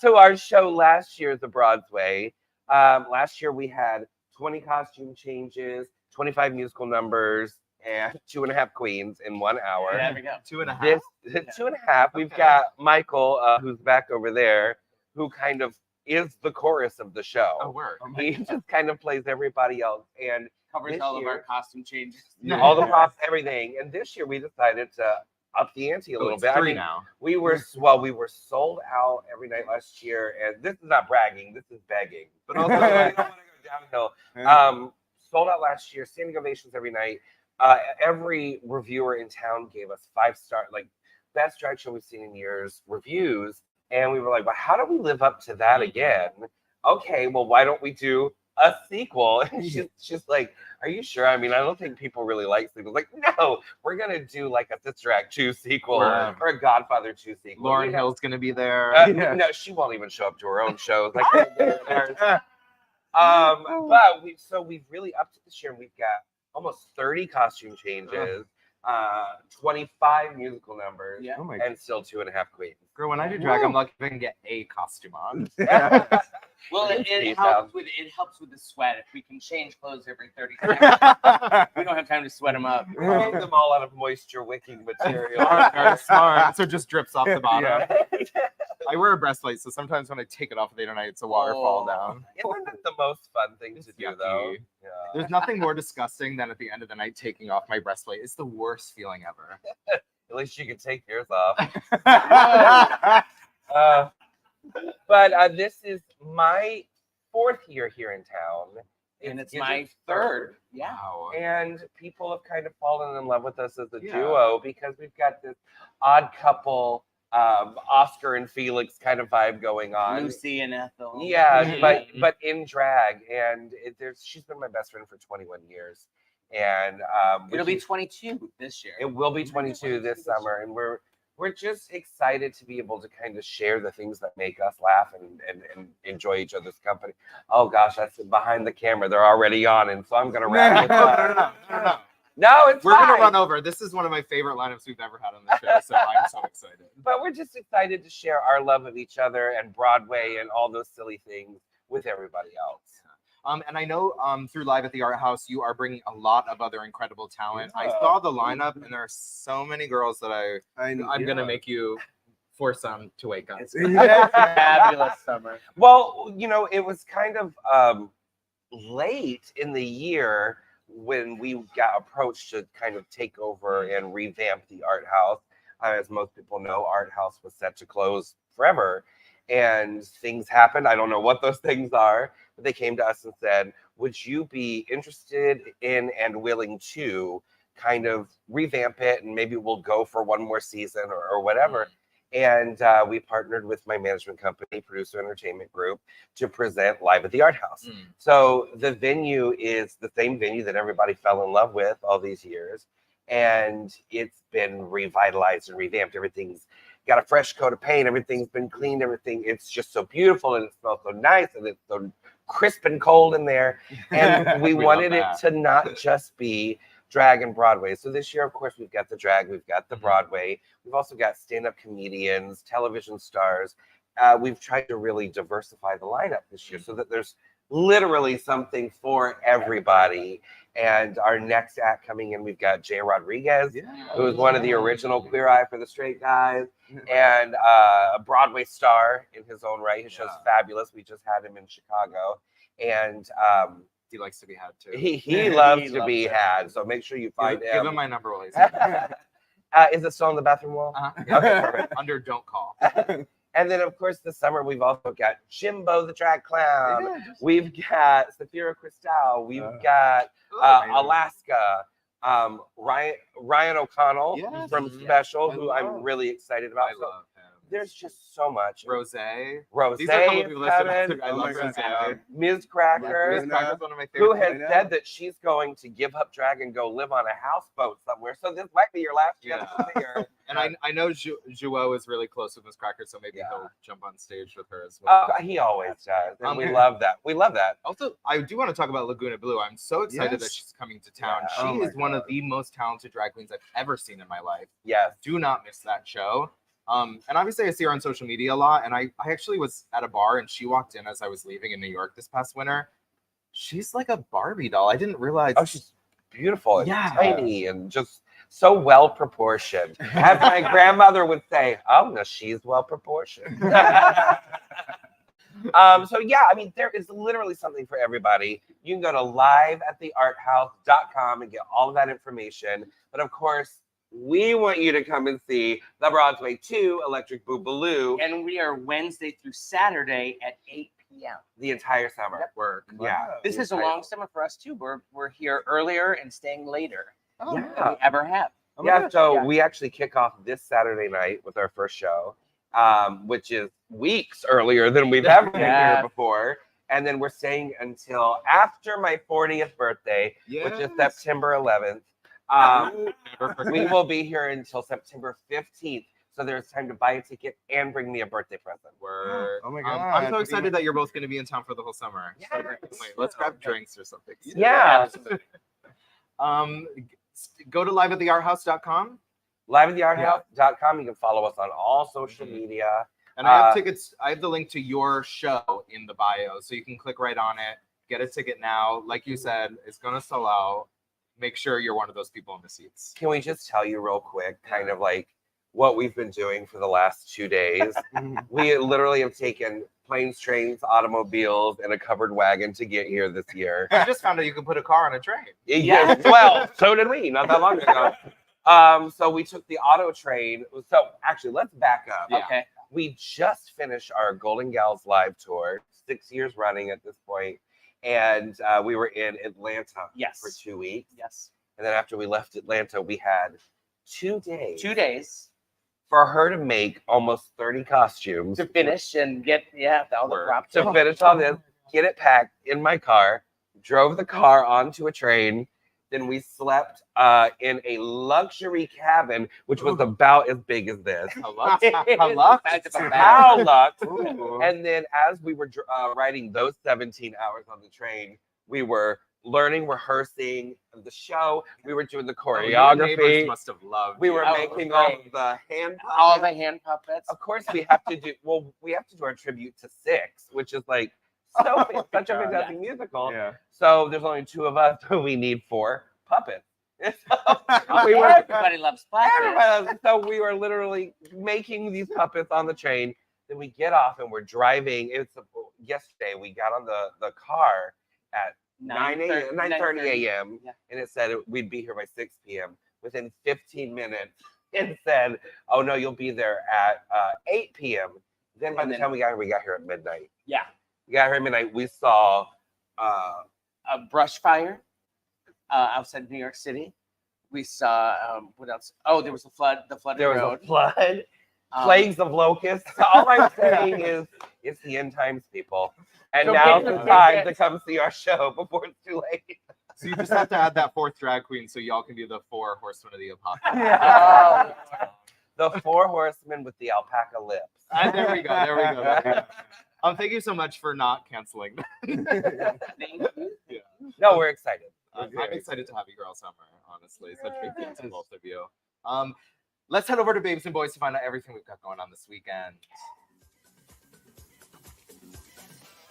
to our show last year, The Broadway. Last year we had 20 costume changes, 25 musical numbers, and 2.5 queens in 1 hour. There we go. 2.5. This 2.5. We've got Michael, who's back over there, who kind of is the chorus of the show. Oh, word. He just kind of plays everybody else, and Covers this all of year- our costume changes. all the props, everything. And this year we decided to up the ante a little It's bit. 3 now. We were sold out every night last year, and this is not bragging, this is begging. But also, I don't want to go downhill. Sold out last year, standing ovations every night. Every reviewer in town gave us 5-star, like best drag show we've seen in years reviews, and we were like, well, how do we live up to that again? Okay, well, why don't we do a sequel? And she's like, are you sure? I mean, I don't think people really like sequels. Like, no, we're gonna do like a Sister Act 2 sequel Wow. or a Godfather 2 sequel. Lauren You know, Hill's going to be there. no, she won't even show up to her own shows. Like, but we've really upped it this year, and we've got almost 30 costume changes, 25 musical numbers, Yeah. Oh my and still 2.5 queens. Girl, when I do drag, I'm lucky if I can get a costume on. Well, it Peace helps out. with the sweat. If we can change clothes every 30 seconds, we don't have time to sweat them up. Make them all out of moisture wicking material. Smart. So it just drips off the bottom. Yeah. I wear a breastplate, so sometimes when I take it off later night, it's a waterfall down. Isn't that the most fun thing to do, though? yucky. Yeah. There's nothing more disgusting than at the end of the night taking off my breastplate. It's the worst feeling ever. At least you can take yours off. But this is my 4th year here in town. And it's Gidget's my third. Yeah. Wow. And people have kind of fallen in love with us as a Yeah. duo because we've got this odd couple, Oscar and Felix kind of vibe going on. Lucy and Ethel. Yeah, but in drag, and she's been my best friend for 21 years, and It'll be 22 this year. it will be 22 this summer, and we're just excited to be able to kind of share the things that make us laugh and enjoy each other's company. Oh gosh, that's behind the camera. They're already on, and so I'm gonna wrap it up. No. No, it's We're fine. gonna run over. This is one of my favorite lineups we've ever had on the show, so I'm so excited. But we're just excited to share our love of each other and Broadway and all those silly things with everybody else. And I know through Live at the Art House, you are bringing a lot of other incredible talent. I Yeah. saw the lineup, and there are so many girls that I'm gonna make you foursome to wake up. Fabulous summer. Well, it was kind of late in the year when we got approached to kind of take over and revamp the art house. As most people know, art house was set to close forever, and things happened. I don't know what those things are, but they came to us and said, would you be interested in and willing to kind of revamp it, and maybe we'll go for one more season or whatever. And we partnered with my management company, Producer Entertainment Group, to present Live at the Art House. So the venue is the same venue that everybody fell in love with all these years. And it's been revitalized and revamped. Everything's got a fresh coat of paint. Everything's been cleaned. It's just so beautiful, and it smells so nice, and it's so crisp and cold in there. And we wanted it to not just be drag and Broadway. So this year, of course, we've got the drag, we've got the Broadway. We've also got stand-up comedians, television stars. We've tried to really diversify the lineup this year so that there's literally something for everybody. And our next act coming in, we've got Jay Rodriguez, who is one of the original Queer Eye for the Straight Guys, and a Broadway star in his own right. His show's fabulous. We just had him in Chicago. And he likes to be had too. He loves to be had. So make sure you find him. Give him my number while he's Is it still on the bathroom wall? Okay, perfect. Under don't call. And then, of course, this summer, we've also got Jimbo the Drag Clown. We've got Safira Cristal. We've got Alaska. Ryan O'Connell from Special, who I'm really excited about. I love him. There's just so much. Rose. Rose. These are a couple people Kevin, I love Rose. Ms. Cracker, Ms. Cracker's one of my who favorites. has said that she's going to give up drag and go live on a houseboat somewhere. So this might be your last chance to see her. And I know Joao is really close with Ms. Cracker, so maybe he'll jump on stage with her as well. He always does. And we love that. We love that. Also, I do want to talk about Laguna Blue. I'm so excited that she's coming to town. She is one of the most talented drag queens I've ever seen in my life. Yes. Do not miss that show. And obviously I see her on social media a lot. And I actually was at a bar and she walked in as I was leaving in New York this past winter. She's like a Barbie doll. I didn't realize. Oh, she's beautiful and tiny and just so well proportioned. As my grandmother would say, oh, no, she's well proportioned. So yeah, I mean, there is literally something for everybody. You can go to liveatthearthouse.com and get all of that information. But of course, we want you to come and see the Broadway 2 Electric Boogaloo. And we are Wednesday through Saturday at 8 p.m. The entire summer. Work. Yeah. This is a long summer for us too. We're here earlier and staying later than we Yeah. ever have. We actually kick off this Saturday night with our first show, which is weeks earlier than we've ever been here before. And then we're staying until after my 40th birthday, which is September 11th. We will be here until September 15th. So there's time to buy a ticket and bring me a birthday present. Word. Oh my God. I'm so excited that you're both going to be in town for the whole summer. Yes. So wait, let's grab drinks or something. Yeah. Go to liveatthearthouse.com. Liveatthearthouse.com. You can follow us on all social media. And I have tickets. I have the link to your show in the bio, so you can click right on it. Get a ticket now. Like you said, it's going to sell out. Make sure you're one of those people in the seats. Can we just tell you real quick, kind of like what we've been doing for the last 2 days? We literally have taken planes, trains, automobiles, and a covered wagon to get here this year. I just found out you can put a car on a train. Yes, well, so did we, not that long ago. So we took the auto train. So actually, let's back up. Yeah. Okay. We just finished our Golden Gals live tour, 6 years running at this point. And we were in Atlanta for 2 weeks. Yes. And then after we left Atlanta, we had 2 days. 2 days For her to make almost 30 costumes. to finish and get all the props. To finish all this, get it packed in my car, drove the car onto a train. Then we slept in a luxury cabin, which was about as big as this. How luxe. And then as we were riding those 17 hours on the train, we were learning, rehearsing the show. We were doing the Your choreography. neighbors must have loved We you. were making all of the hand puppets. All the hand puppets. Of course, we have to do our tribute to Six, which is like such a fantastic musical. Yeah. So there's only 2 of us, so we need 4 puppets. Everybody loves puppets. So we were literally making these puppets on the train. Then we get off and we're driving. Yesterday we got on the car at 9:30 a.m. Yeah. and it said we'd be here by 6 p.m. Within 15 minutes, it said, "Oh no, you'll be there at 8 p.m." Then by the time we got here at midnight. Yeah. We got here at midnight. We saw a brush fire outside New York City. We saw what else? Oh, there was a flood. The flooded there was road. a flood, plagues of locusts. All I'm saying is it's the end times, people. And Go now's get the them. time to come see our show before it's too late. So you just have to add that fourth drag queen so y'all can be the 4 horsemen of the apocalypse. The 4 horsemen with the alpaca lips. There we go. Thank you so much for not canceling. Thank you. Yeah. No, we're excited. I'm excited to have you girl summer, honestly. Such big things to both of you. Let's head over to Babes and Boys to find out everything we've got going on this weekend.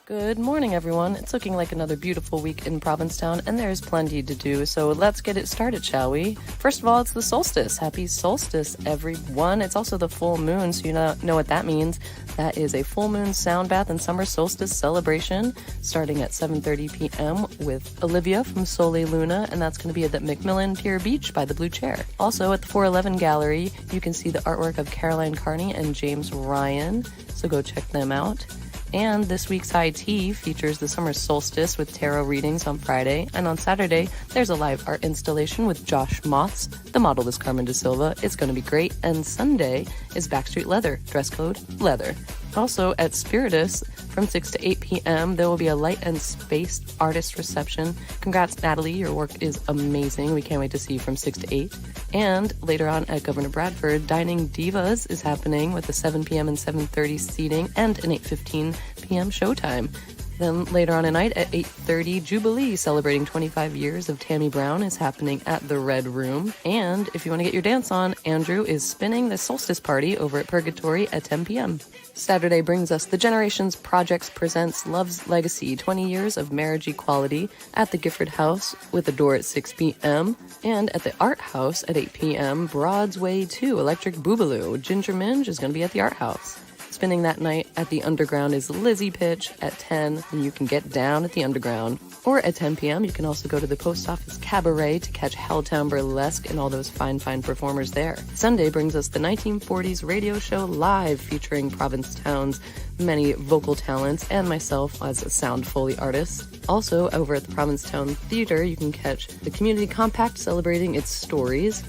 Good morning, everyone. It's looking like another beautiful week in Provincetown, and there's plenty to do, so let's get it started, shall we? First of all, it's the solstice. Happy solstice, everyone. It's also the full moon, so you know what that means. That is a full moon sound bath and summer solstice celebration starting at 7:30 p.m. with Olivia from Sole Luna, and that's going to be at the Macmillan Pier Beach by the Blue Chair. Also, at the 411 Gallery, you can see the artwork of Caroline Carney and James Ryan, so go check them out. And this week's IT features the summer solstice with tarot readings on Friday. And on Saturday, there's a live art installation with Josh Moths. The model is Carmen De Silva. It's going to be great. And Sunday is Backstreet Leather. Dress code, leather. Also at Spiritus, from 6 to 8 p.m., there will be a light and space artist reception. Congrats, Natalie. Your work is amazing. We can't wait to see you from 6 to 8. And later on at Governor Bradford, Dining Divas is happening with a 7 p.m. and 7:30 seating and an 8:15 p.m. showtime. Then later on tonight at 8:30, Jubilee, celebrating 25 years of Tammy Brown, is happening at the Red Room. And if you want to get your dance on, Andrew is spinning the solstice party over at Purgatory at 10 p.m. Saturday brings us the Generations Projects presents Love's Legacy, 20 years of marriage equality at the Gifford House with a door at 6 p.m. And at the Art House at 8 p.m., Broadway 2, Electric Boogaloo. Ginger Minj is going to be at the Art House. Spinning that night at the Underground is Lizzie Pitch at 10, and you can get down at the Underground. Or at 10 p.m., you can also go to the Post Office Cabaret to catch Helltown Burlesque and all those fine performers there. Sunday brings us the 1940s radio show live, featuring Provincetown's many vocal talents and myself as a sound Foley artist. Also, over at the Provincetown Theater, you can catch the Community Compact celebrating its stories.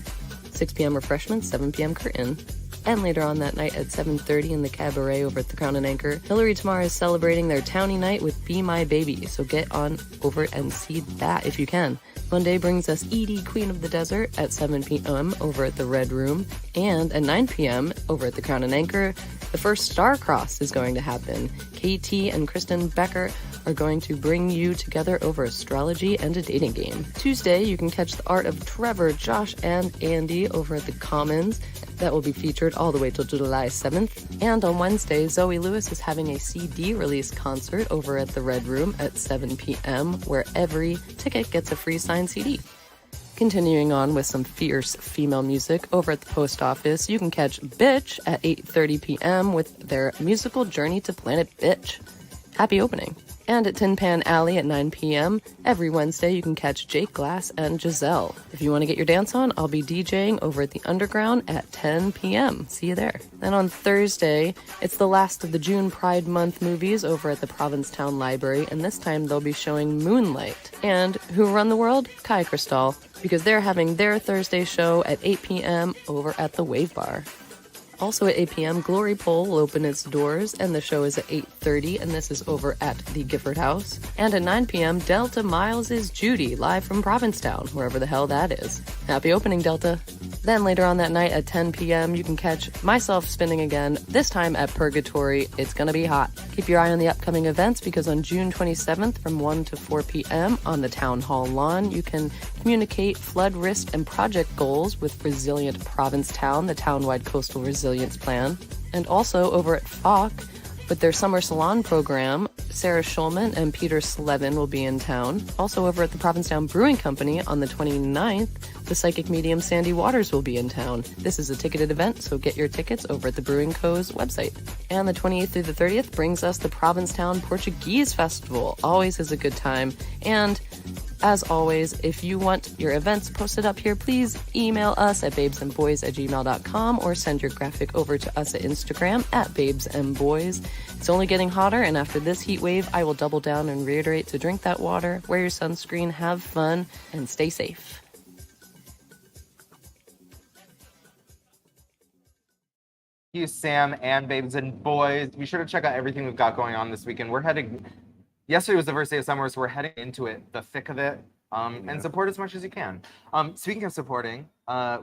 6 p.m. refreshments, 7 p.m. curtain. And later on that night at 7:30 in the Cabaret over at the Crown and Anchor, Hillary Tamar is celebrating their townie night with Be My Baby, so get on over and see that if you can. Monday brings us Edie, Queen of the Desert at 7 p.m. over at the Red Room, and at 9 p.m. over at the Crown and Anchor, the first Star Cross is going to happen. KT and Kristen Becker are going to bring you together over astrology and a dating game. Tuesday, you can catch the art of Trevor, Josh, and Andy over at the Commons. That will be featured all the way till July 7th. And on Wednesday, Zoe Lewis is having a CD release concert over at the Red Room at 7 p.m., where every ticket gets a free signed CD. Continuing on with some fierce female music over at the Post Office, you can catch Bitch at 8:30 p.m. with their musical Journey to Planet Bitch. Happy opening. And at Tin Pan Alley at 9 p.m., every Wednesday you can catch Jake Glass and Giselle. If you want to get your dance on, I'll be DJing over at the Underground at 10 p.m. See you there. Then on Thursday, it's the last of the June Pride Month movies over at the Provincetown Library, and this time they'll be showing Moonlight. And Who Run the World? Kai Cristal, because they're having their Thursday show at 8 p.m. over at the Wave Bar. Also at 8 p.m., Glory Pole will open its doors, and the show is at 8:30, and this is over at the Gifford House. And at 9 p.m., Delta Miles' Judy, live from Provincetown, wherever the hell that is. Happy opening, Delta. Then later on that night at 10 p.m., you can catch myself spinning again, this time at Purgatory. It's gonna be hot. Keep your eye on the upcoming events, because on June 27th from 1 to 4 p.m. on the Town Hall lawn, you can communicate flood risk and project goals with Resilient Provincetown, the town-wide coastal resilience plan. And also over at Falk, with their summer salon program, Sarah Schulman and Peter Slevin will be in town. Also over at the Provincetown Brewing Company on the 29th, the psychic medium Sandy Waters will be in town. This is a ticketed event, so get your tickets over at the Brewing Co.'s website. And the 28th through the 30th brings us the Provincetown Portuguese Festival. Always is a good time. And as always, if you want your events posted up here, please email us at babesandboys@gmail.com or send your graphic over to us at Instagram at babesandboys. It's only getting hotter, and after this heat wave, I will double down and reiterate to drink that water, wear your sunscreen, have fun, and stay safe. Thank you, Sam and Babes and Boys. Be sure to check out everything we've got going on this weekend. Yesterday was the first day of summer, so we're heading into it, the thick of it, and support as much as you can. Speaking of supporting,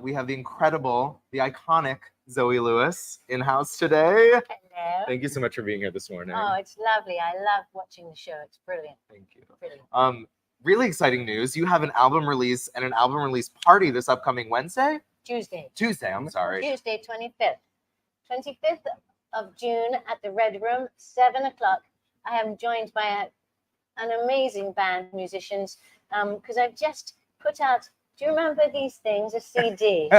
we have the incredible, the iconic Zoe Lewis in-house today. Hello. Thank you so much for being here this morning. Oh, it's lovely. I love watching the show. It's brilliant. Thank you. Brilliant. Really exciting news. You have an album release and an album release party this upcoming Wednesday? Tuesday, I'm sorry. Tuesday, 25th. 25th of June at the Red Room, 7 o'clock. I am joined by an amazing band of musicians because I've just put out, do you remember these things, a CD?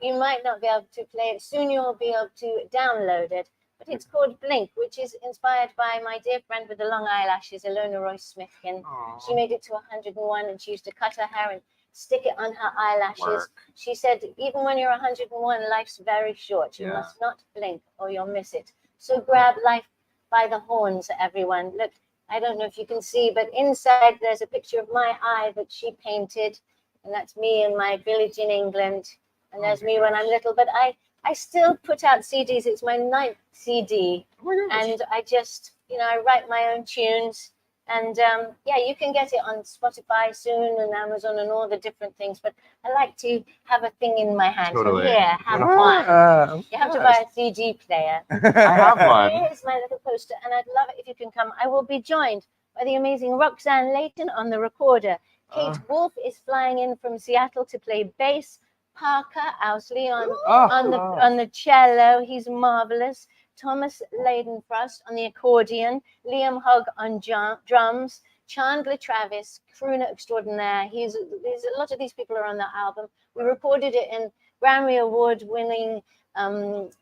you might not be able to play it. Soon you'll be able to download it. But it's called Blink, which is inspired by my dear friend with the long eyelashes, Ilona Royce-Smithkin. She made it to 101 and she used to cut her hair and stick it on her eyelashes. Work. She said, even when you're 101, life's very short. You Yeah. must not blink or you'll miss it. So grab life by the horns, everyone. Look, I don't know if you can see, but inside there's a picture of my eye that she painted. And that's me in my village in England. And there's me when I'm little. But I still put out CDs. It's my 9th CD. And I just, I write my own tunes. And yeah, you can get it on Spotify soon and Amazon and all the different things. But I like to have a thing in my hand. Totally. So here, have one. You have to buy a CD player. I have one. Here's my little poster. And I'd love it if you can come. I will be joined by the amazing Roxanne Layton on the recorder. Kate Wolf is flying in from Seattle to play bass. Parker Ousley on the cello. He's marvelous. Thomas Leidenfrost on the accordion, Liam Hogg on drums, Chandler Travis, crooner extraordinaire. There's a lot of these people are on that album. We recorded it in Grammy Award-winning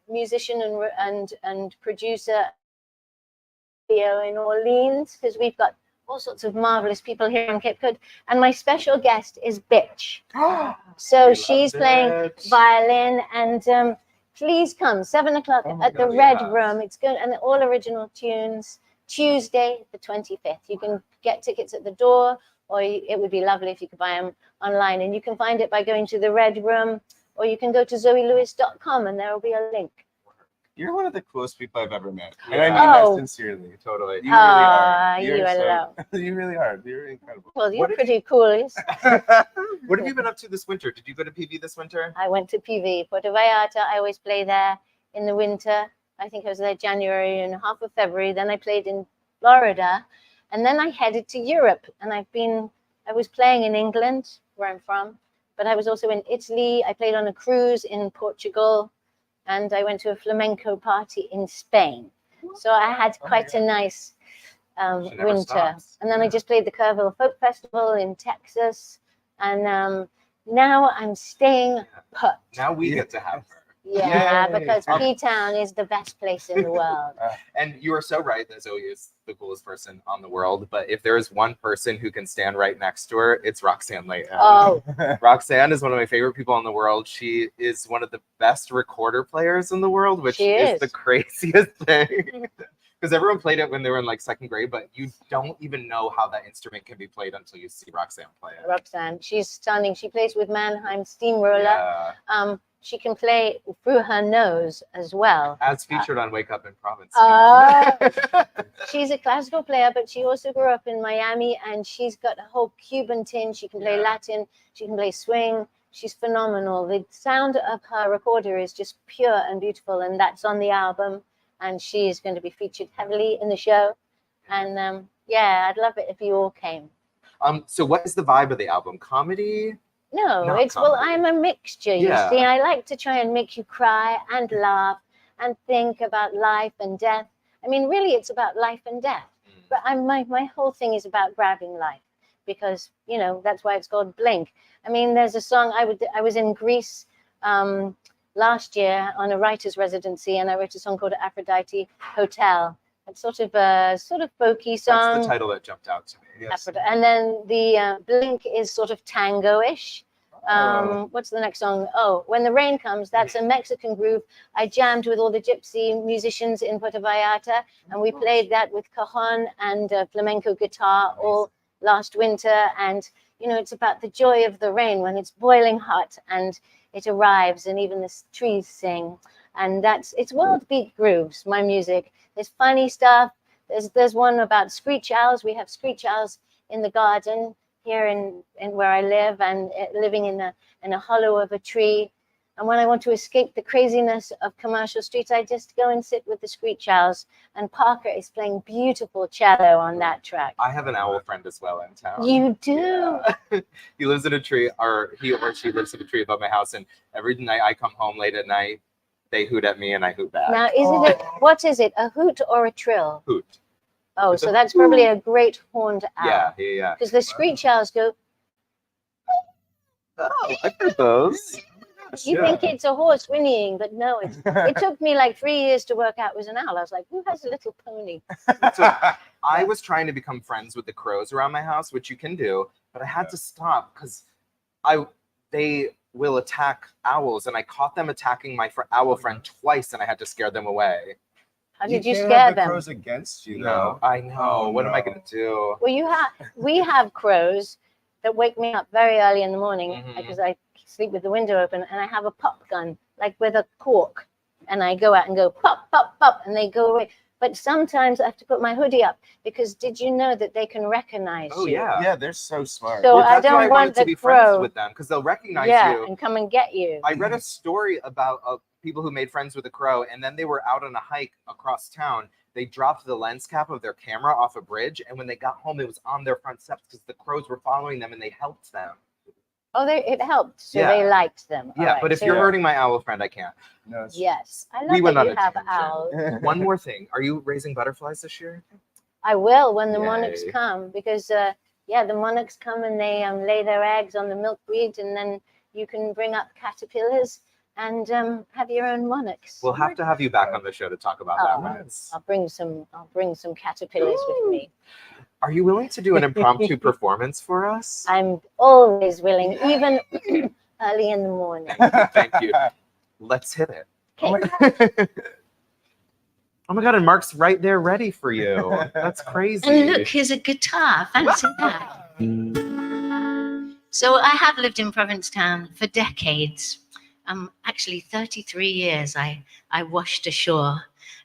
musician and producer in Orleans, because we've got all sorts of marvelous people here in Cape Cod. And my special guest is Butch. So she's playing violin and please come, 7 o'clock at the Red Room. It's good, and all original tunes. Tuesday, the 25th. You can get tickets at the door, or it would be lovely if you could buy them online. And you can find it by going to the Red Room, or you can go to zoelewis.com, and there will be a link. You're one of the coolest people I've ever met. Yeah. And I mean that sincerely, totally. You really are. You alone. You really are. You're incredible. Well, you're pretty cool. What have you been up to this winter? Did you go to PV this winter? I went to PV, Puerto Vallarta. I always play there in the winter. I think I was there January and half of February. Then I played in Florida. And then I headed to Europe. And I was playing in England, where I'm from. But I was also in Italy. I played on a cruise in Portugal. And I went to a flamenco party in Spain. So I had quite a nice winter. Stops. And then I just played the Kerrville Folk Festival in Texas. And now I'm staying put. Now we get to have her. Yeah, Yay. because P-Town is the best place in the world. And you are so right that Zoe is the coolest person on the world. But if there is one person who can stand right next to her, it's Roxanne Layton. Oh, Roxanne is one of my favorite people in the world. She is one of the best recorder players in the world, which She is is. the craziest thing. Because everyone played it when they were in like second grade, but you don't even know how that instrument can be played until you see Roxanne play it. Roxanne, she's stunning. She plays with Mannheim Steamroller. Yeah. She can play through her nose as well. As featured on Wake Up in Provincetown. She's a classical player, but she also grew up in Miami, and she's got a whole Cuban tinge. She can play Latin. She can play swing. She's phenomenal. The sound of her recorder is just pure and beautiful, and that's on the album. And she is going to be featured heavily in the show. And yeah, I'd love it if you all came. So what is the vibe of the album? Comedy? No, Not it's, well, comedy. I'm a mixture, you Yeah. see. I like to try and make you cry and laugh and think about life and death. I mean, really, it's about life and death. But my whole thing is about grabbing life, because, you know, that's why it's called Blink. I mean, there's a song, I was in Greece last year on a writer's residency, and I wrote a song called Aphrodite Hotel. It's sort of a folky song. That's the title that jumped out to me. Yes. And then the Blink is sort of tango-ish. What's the next song? Oh, When the Rain Comes. That's a Mexican groove. I jammed with all the gypsy musicians in Puerto Vallarta, and we played that with cajon and flamenco guitar all last winter. And, you know, it's about the joy of the rain when it's boiling hot and it arrives, and even the trees sing. And it's world beat grooves, my music. There's funny stuff. There's one about screech owls. We have screech owls in the garden here in where I live, and living in a hollow of a tree. And when I want to escape the craziness of commercial streets, I just go and sit with the screech owls. And Parker is playing beautiful cello on that track. I have an owl friend as well in town. You do? Yeah. He lives in a tree, or he or she lives in a tree above my house, and every night I come home late at night, they hoot at me and I hoot back. Now, what is it, a hoot or a trill? Hoot. Oh, It's so a that's probably a great horned owl. Yeah. Because the screech owls go, Oh, I've heard those. you think it's a horse whinnying, but no, it took me like 3 years to work out it was an owl. I was like, who has a little pony? So I was trying to become friends with the crows around my house, which you can do, but I had to stop because they will attack owls, and I caught them attacking my owl friend twice, and I had to scare them away. How did you can't scare have the them? crows against you, No, though. I know. Oh, What am I no. gonna do? Well, we have crows that wake me up very early in the morning Mhm. because I sleep with the window open, and I have a pop gun, like with a cork, and I go out and go pop, pop, pop, and they go away. But sometimes I have to put my hoodie up, because did you know that they can recognize Oh you? yeah. Yeah, they're so smart. So Well, I that's why don't I want wanted to the be friends crow, with them, because they'll recognize yeah, you. and come and get you. I read a story about people who made friends with a crow, and then they were out on a hike across town. They dropped the lens cap of their camera off a bridge, and when they got home, it was on their front steps because the crows were following them, and they helped them. Oh, it helped, so Yeah. they liked them. All Yeah, right, but if so you're hurting my owl friend, I can't. No, it's- yes, I love We went that on you a have tangent. owls. One more thing. Are you raising butterflies this year? I will when the monarchs Yay. come, because the monarchs come and they lay their eggs on the milkweed, and then you can bring up caterpillars and have your own monarchs. We'll have to have you back on the show to talk about Oh, that one. I'll bring some caterpillars with me. Are you willing to do an impromptu performance for us? I'm always willing, even early in the morning. Thank you. Let's hit it. Okay. Oh my God, and Mark's right there ready for you. That's crazy. And look, here's a guitar. Fancy that. So I have lived in Provincetown for decades. Actually 33 years I washed ashore.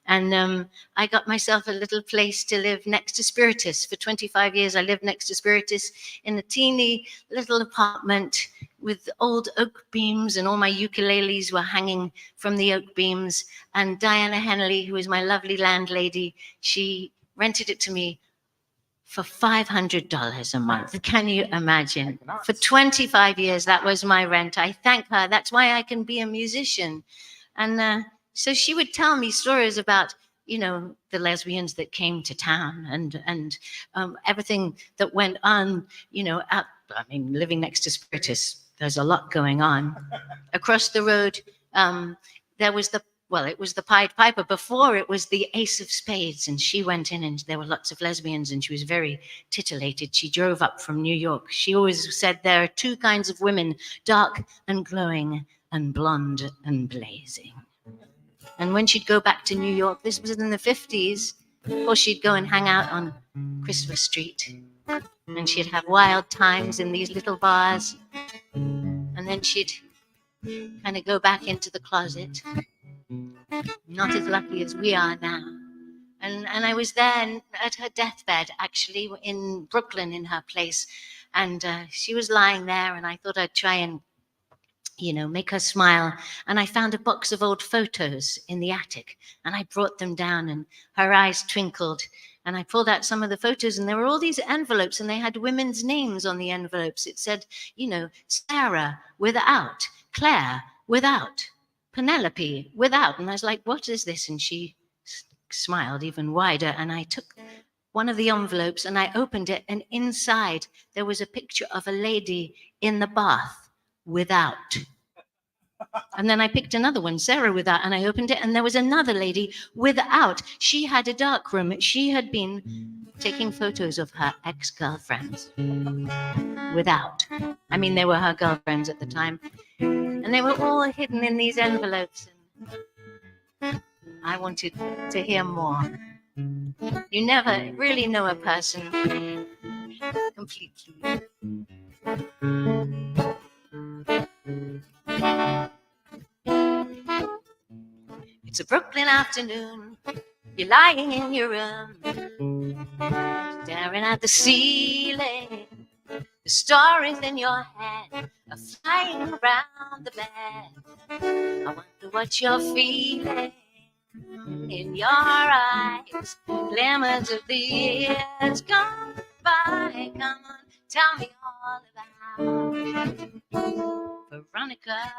And I got myself a little place to live next to Spiritus. For 25 years, I lived next to Spiritus in a teeny little apartment with old oak beams, and all my ukuleles were hanging from the oak beams. And Diana Henley, who is my lovely landlady, she rented it to me for $500 a month. Can you imagine? For 25 years, that was my rent. I thank her. That's why I can be a musician. And so she would tell me stories about, you know, the lesbians that came to town and everything that went on, you know, living next to Spiritus, there's a lot going on. Across the road, there was it was the Pied Piper. Before it was the Ace of Spades, and she went in and there were lots of lesbians and she was very titillated. She drove up from New York. She always said there are two kinds of women, dark and glowing and blonde and blazing. And when she'd go back to New York, this was in the 50s, of course she'd go and hang out on Christopher Street. And she'd have wild times in these little bars. And then she'd kind of go back into the closet. Not as lucky as we are now. And I was there at her deathbed, actually, in Brooklyn, in her place. And she was lying there, and I thought I'd try and, you know, make her smile. And I found a box of old photos in the attic, and I brought them down, and her eyes twinkled. And I pulled out some of the photos, and there were all these envelopes, and they had women's names on the envelopes. It said, you know, Sarah without, Claire without, Penelope without. And I was like, what is this? And she smiled even wider, and I took one of the envelopes and I opened it, and inside there was a picture of a lady in the bath without. And then I picked another one, Sarah without, and I opened it, and there was another lady without. She had a dark room. She had been taking photos of her ex-girlfriends without. I mean, they were her girlfriends at the time. And they were all hidden in these envelopes. And I wanted to hear more. You never really know a person completely. It's a Brooklyn afternoon. You're lying in your room, staring at the ceiling. The stories in your head are flying around the bed. I wonder what you're feeling in your eyes. Glimmers of the years gone by. Come on, tell me all about Veronica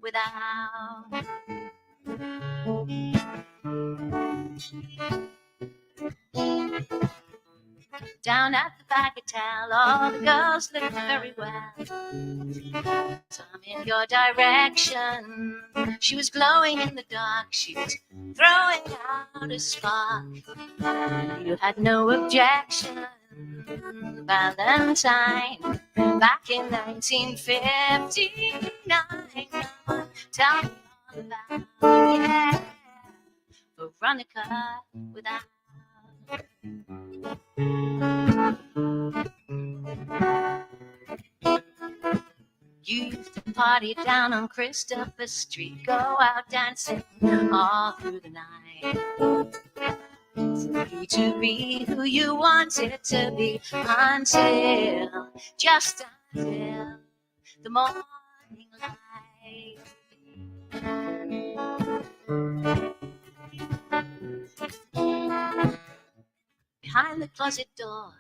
without. Down at the Bagatelle, all the girls look very well. Some in your direction. She was glowing in the dark. She was throwing out a spark. You had no objection. Valentine, back in 1959. Come on, tell me all about, yeah, Veronica without. You used to party down on Christopher Street, go out dancing all through the night. For you to be who you wanted to be just until the morning light. Behind the closet door,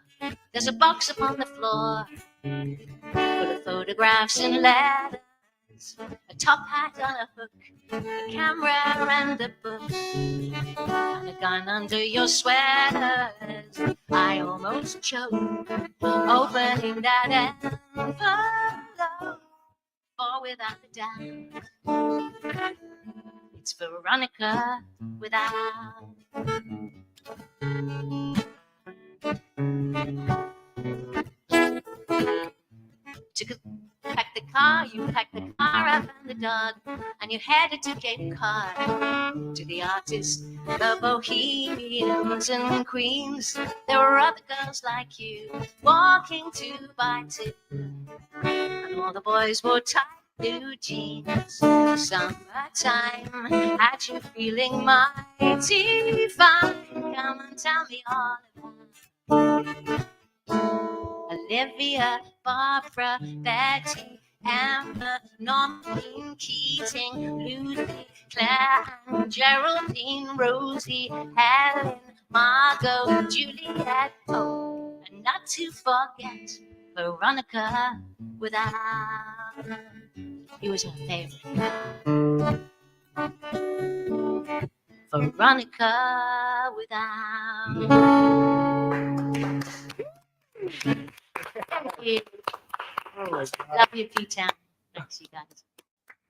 there's a box upon the floor full of photographs and letters, a top hat on a hook, a camera and a book, and a gun under your sweaters. I almost choked opening that envelope, for without a doubt, it's Veronica without. Pack the car, you packed the car up and the dog, and you headed to Cape Cod, to the artists, the bohemians and queens. There were other girls like you, walking 2 by 2, and all the boys wore tight blue jeans. Summertime had you feeling mighty fine. Come and tell me all about Olivia, Barbara, Betty, Amber, Norman, Keating, Lucy, Claire, and Geraldine, Rosie, Helen, Margot, Juliet, oh, and not to forget Veronica without. He was her favorite. Veronica without. Thank you. Love you, P-Town. Thanks, you guys.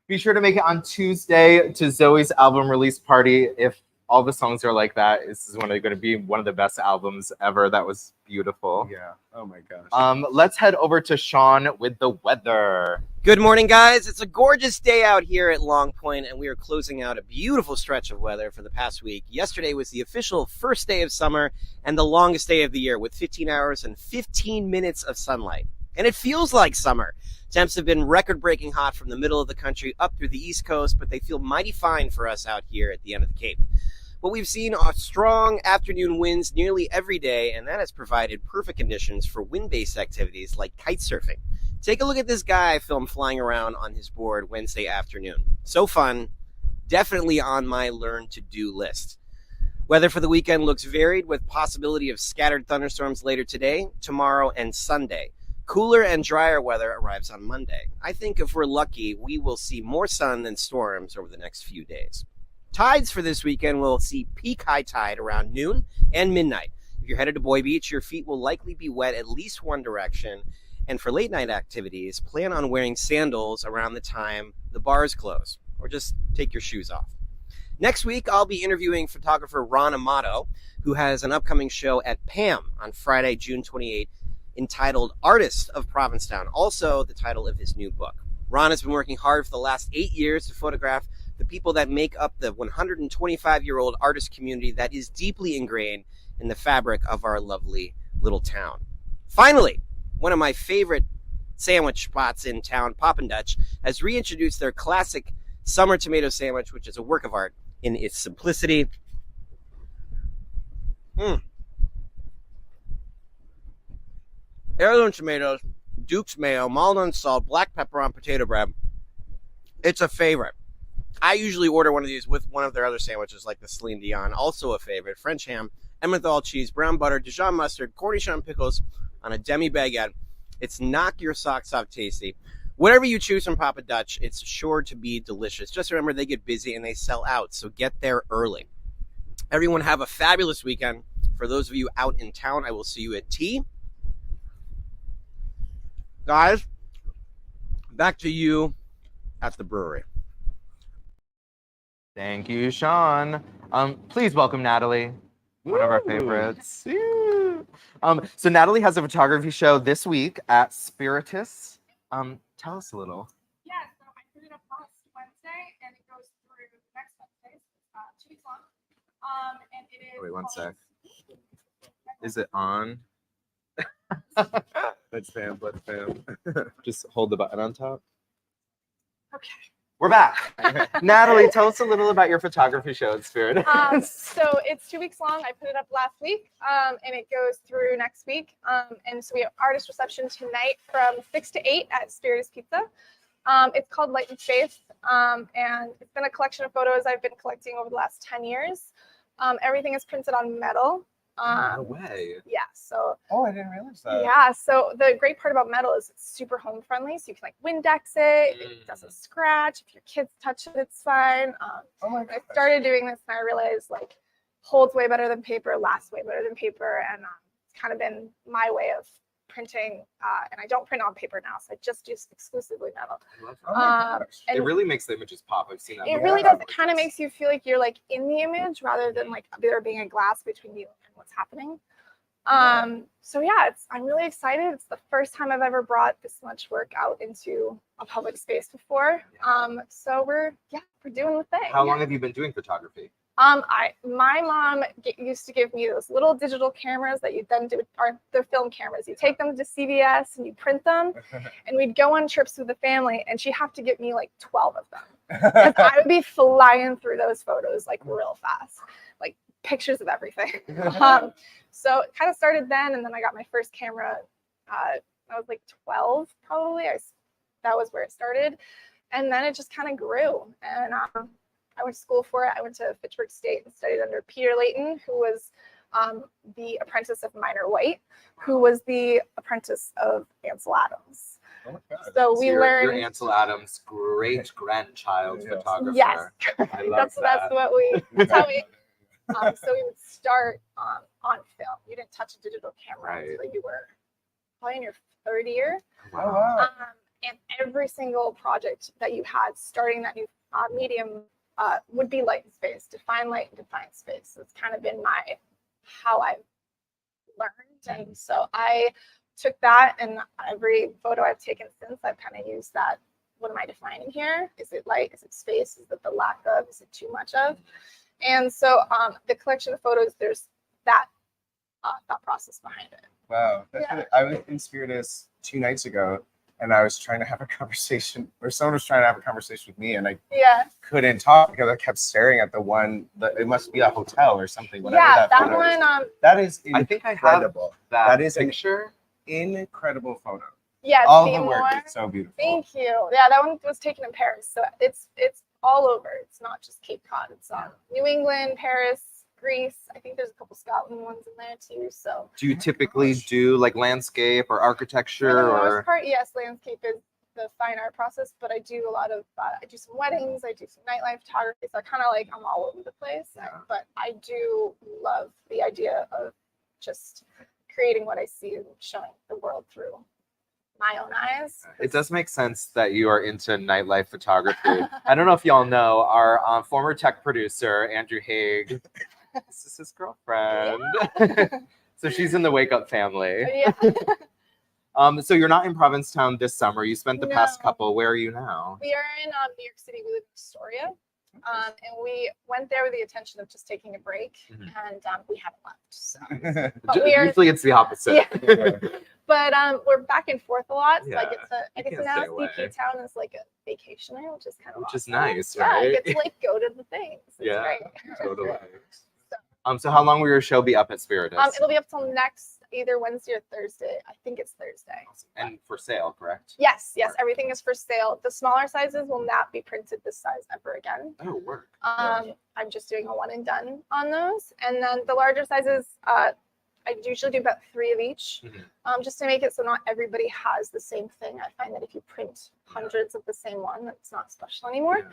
Be sure to make it on Tuesday to Zoe's album release party. If all the songs are like that, this is going to be one of the best albums ever. That was beautiful. Yeah. Oh my gosh. Let's head over to Sean with the weather. Good morning, guys. It's a gorgeous day out here at Long Point, and we are closing out a beautiful stretch of weather for the past week. Yesterday was the official first day of summer and the longest day of the year, with 15 hours and 15 minutes of sunlight. And it feels like summer. Temps have been record-breaking hot from the middle of the country up through the East Coast, but they feel mighty fine for us out here at the end of the Cape. What we've seen are strong afternoon winds nearly every day, and that has provided perfect conditions for wind-based activities like kite surfing. Take a look at this guy I filmed flying around on his board Wednesday afternoon. So fun. Definitely on my learn-to-do list. Weather for the weekend looks varied, with possibility of scattered thunderstorms later today, tomorrow, and Sunday. Cooler and drier weather arrives on Monday. I think if we're lucky, we will see more sun than storms over the next few days. Tides for this weekend will see peak high tide around noon and midnight. If you're headed to Boy Beach, your feet will likely be wet at least one direction. And for late night activities, plan on wearing sandals around the time the bars close, or just take your shoes off. Next week, I'll be interviewing photographer Ron Amato, who has an upcoming show at PAM on Friday, June 28th, entitled Artist of Provincetown, also the title of his new book. Ron has been working hard for the last 8 years to photograph the people that make up the 125-year-old artist community that is deeply ingrained in the fabric of our lovely little town. Finally, one of my favorite sandwich spots in town, Poppin' Dutch, has reintroduced their classic summer tomato sandwich, which is a work of art in its simplicity. Heirloom tomatoes, Duke's mayo, Maldon salt, black pepper on potato bread. It's a favorite. I usually order one of these with one of their other sandwiches, like the Celine Dion, also a favorite. French ham, Emmenthal cheese, brown butter, Dijon mustard, Cornichon pickles on a demi baguette. It's knock your socks off tasty. Whatever you choose from Papa Dutch, it's sure to be delicious. Just remember, they get busy and they sell out, so get there early. Everyone have a fabulous weekend. For those of you out in town, I will see you at tea. Guys, back to you at the brewery. Thank you, Sean. Please welcome Natalie, one of our favorites. So Natalie has a photography show this week at Spiritus. Tell us a little. Yeah, so I put it up last Wednesday, and it goes through next Wednesday, 2 weeks long. And it is. Wait, one sec. Is it on? Let's fam. Just hold the button on top. Okay. We're back. Natalie, tell us a little about your photography show at Spirit. So it's 2 weeks long. I put it up last week, and it goes through next week. And so we have artist reception tonight from 6 to 8 at Spiritus Pizza. It's called Light and Space, and it's been a collection of photos I've been collecting over the last 10 years. Everything is printed on metal. No way. Yeah, so. Oh, I didn't realize that. Yeah, so the great part about metal is it's super home friendly, so you can like Windex it, it doesn't scratch. If your kids touch it, it's fine. Oh my I started doing this and I realized like holds way better than paper, lasts way better than paper, and it's kind of been my way of printing. And I don't print on paper now, so I just use exclusively metal. And It really makes the images pop. I've seen that. it really does. It kind of makes you feel like you're like in the image rather than like there being a glass between you and what's happening. So yeah, I'm really excited. It's the first time I've ever brought this much work out into a public space before. So we're doing the thing. How long have you been doing photography? My mom used to give me those little digital cameras that you then do, or the film cameras. You take them to CVS and you print them, and we'd go on trips with the family, and she'd have to give me like 12 of them. And I would be flying through those photos like real fast, like pictures of everything. So it kind of started then, and then I got my first camera. I was like 12 probably. That was where it started, and then it just kind of grew. And I went to school for it. I went to Fitchburg State and studied under Peter Layton, who was the apprentice of Minor White, who was the apprentice of Ansel Adams. Oh my God. So we learned. Your Ansel Adams' great grandchild photographer. Yes, I love that's what we. That's how we. So we would start on film. You didn't touch a digital camera until you were probably in your third year. Wow. And every single project that you had starting that new medium would be light and space, define light and define space. So it's kind of been how I've learned. And so I took that, and every photo I've taken since, I've kind of used that. What am I defining here? Is it light? Is it space? Is it the lack of? Is it too much of? And so the collection of photos, there's that thought process behind it. Wow. I was in Spiritus 2 nights ago, and I was trying to have a conversation, or someone was trying to have a conversation with me, and I couldn't talk because I kept staring at the one. It must be a hotel or something. Yeah, that one. That is incredible. I think I have that is picture. An incredible photo. Yeah, all the work is so beautiful. Thank you. Yeah, that one was taken in Paris, so it's all over. It's not just Cape Cod. It's New England, Paris, Greece. I think there's a couple Scotland ones in there too. So do you typically do like landscape or architecture? For the most part, yes, landscape is the fine art process, but I do a lot of I do some weddings, I do some nightlife photography. So I kind of like I'm all over the place. But I do love the idea of just creating what I see and showing the world through my own eyes. It does make sense that you are into nightlife photography. I don't know if y'all know our former tech producer, Andrew Haig. This is his girlfriend. Yeah. So she's in the Wake Up family. Yeah. So you're not in Provincetown this summer. You spent the past No. couple. Where are you now? We are in New York City. We live in Astoria. And we went there with the intention of just taking a break, and we haven't left. So. But Usually it's the opposite. Yeah. But we're back and forth a lot. So Yeah. I get to now CP Town is like a vacationer, which is kind of Which is nice, Yeah, right? I get to like go to the things. It's great. Totally. So how long will your show be up at Spiritus? It'll be up till next either Wednesday or Thursday. I think it's Thursday. And for sale, correct? Yes, everything is for sale. The smaller sizes will not be printed this size ever again. Oh, work. I'm just doing a one and done on those. And then the larger sizes, I usually do about 3 of each, just to make it so not everybody has the same thing. I find that if you print hundreds of the same one, it's not special anymore.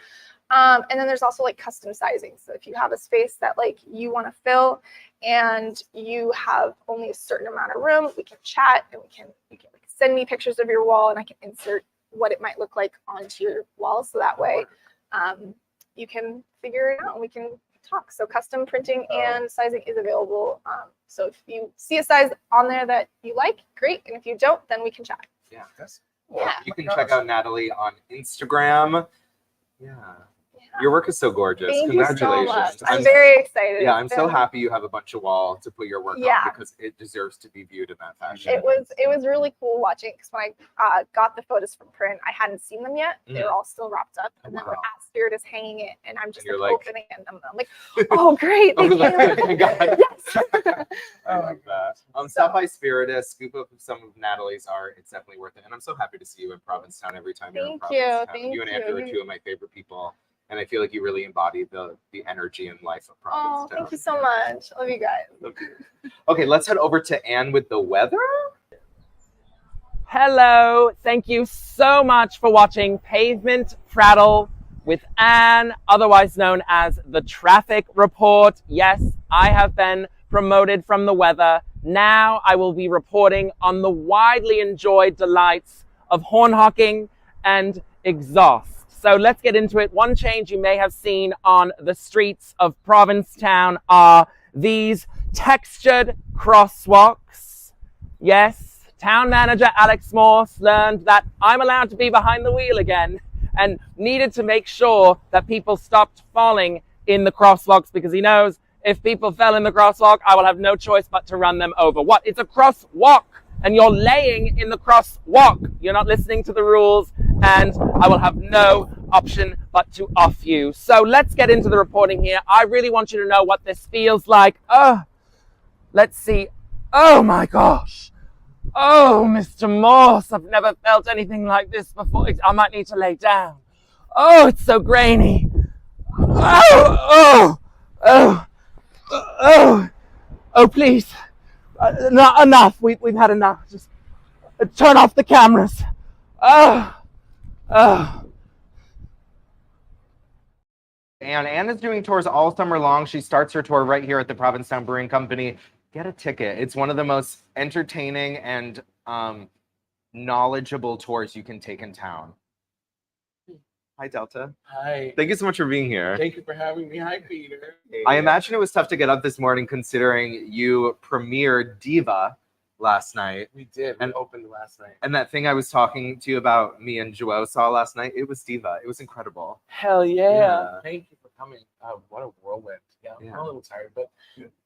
And then there's also like custom sizing. So if you have a space that like you want to fill and you have only a certain amount of room, we can chat and you can send me pictures of your wall and I can insert what it might look like onto your wall. So that way you can figure it out and we can talk. So custom printing and sizing is available. So if you see a size on there that you like, great. And if you don't, then we can chat. Yeah. Yeah. You can check out Natalie on Instagram. Yeah. Your work is so gorgeous. Thank you so Congratulations. much. I'm very excited. Yeah, I'm so happy you have a bunch of wall to put your work on because it deserves to be viewed in that fashion. It was really cool watching because when I got the photos from print, I hadn't seen them yet. They were all still wrapped up, and then we're at Spiritus hanging it, and I'm just like, opening it, and I'm like, oh great! Oh my God. Yes. I love that. Stop by Spiritus, scoop up some of Natalie's art. It's definitely worth it. And I'm so happy to see you in Provincetown every time you're in Provincetown. Thank you and Andrew are two of my favorite people. And I feel like you really embody the energy and life of Provincetown. Oh, thank you so much. Love you guys. Okay, let's head over to Anne with the weather. Hello. Thank you so much for watching Pavement Prattle with Anne, otherwise known as the Traffic Report. Yes, I have been promoted from the weather. Now I will be reporting on the widely enjoyed delights of horn hawking and exhaust. So let's get into it. One change you may have seen on the streets of Provincetown are these textured crosswalks. Yes, town manager Alex Morse learned that I'm allowed to be behind the wheel again and needed to make sure that people stopped falling in the crosswalks because he knows if people fell in the crosswalk, I will have no choice but to run them over. What? It's a crosswalk and you're laying in the crosswalk. You're not listening to the rules and I will have no option but to off you. So let's get into the reporting here. I really want you to know what this feels like. Let's see. Oh my gosh. Oh, Mr. Morse, I've never felt anything like this before. I might need to lay down. Oh, it's so grainy. Oh, please. Not enough. We've had enough. Just turn off the cameras. Anne is doing tours all summer long. She starts her tour right here at the Provincetown Brewing Company. Get a ticket. It's one of the most entertaining and knowledgeable tours you can take in town. Hi, Delta. Hi. Thank you so much for being here. Thank you for having me. Hi, Peter. I imagine it was tough to get up this morning considering you premiered Diva last night. We did. We opened last night. And that thing I was talking to you about me and Joelle saw last night, it was Diva. It was incredible. Hell yeah. Thank you for coming. What a whirlwind. Yeah, Yeah. I'm a little tired, but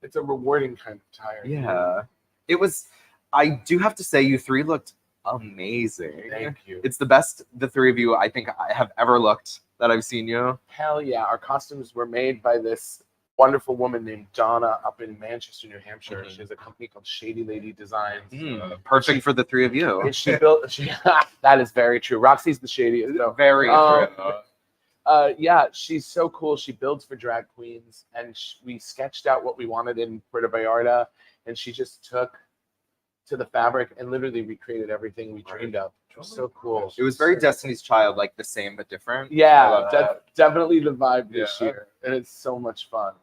it's a rewarding kind of tired. Yeah. It was, I do have to say, you three looked amazing. Thank you. It's the best the three of you I think I have ever looked that I've seen you. Hell yeah. Our costumes were made by this wonderful woman named Donna up in Manchester, New Hampshire. She has a company called Shady Lady Designs. Perfect for the three of you. And she built, that is very true. Roxy's the shadiest. No. Very true. Yeah, she's so cool. She builds for drag queens, and we sketched out what we wanted in Puerto Vallarta, and she just took to the fabric and literally recreated everything we dreamed of. It was so cool. It was very Destiny's Child, like the same but different. I Yeah, love that. definitely the vibe this Yeah. year, and it's so much fun.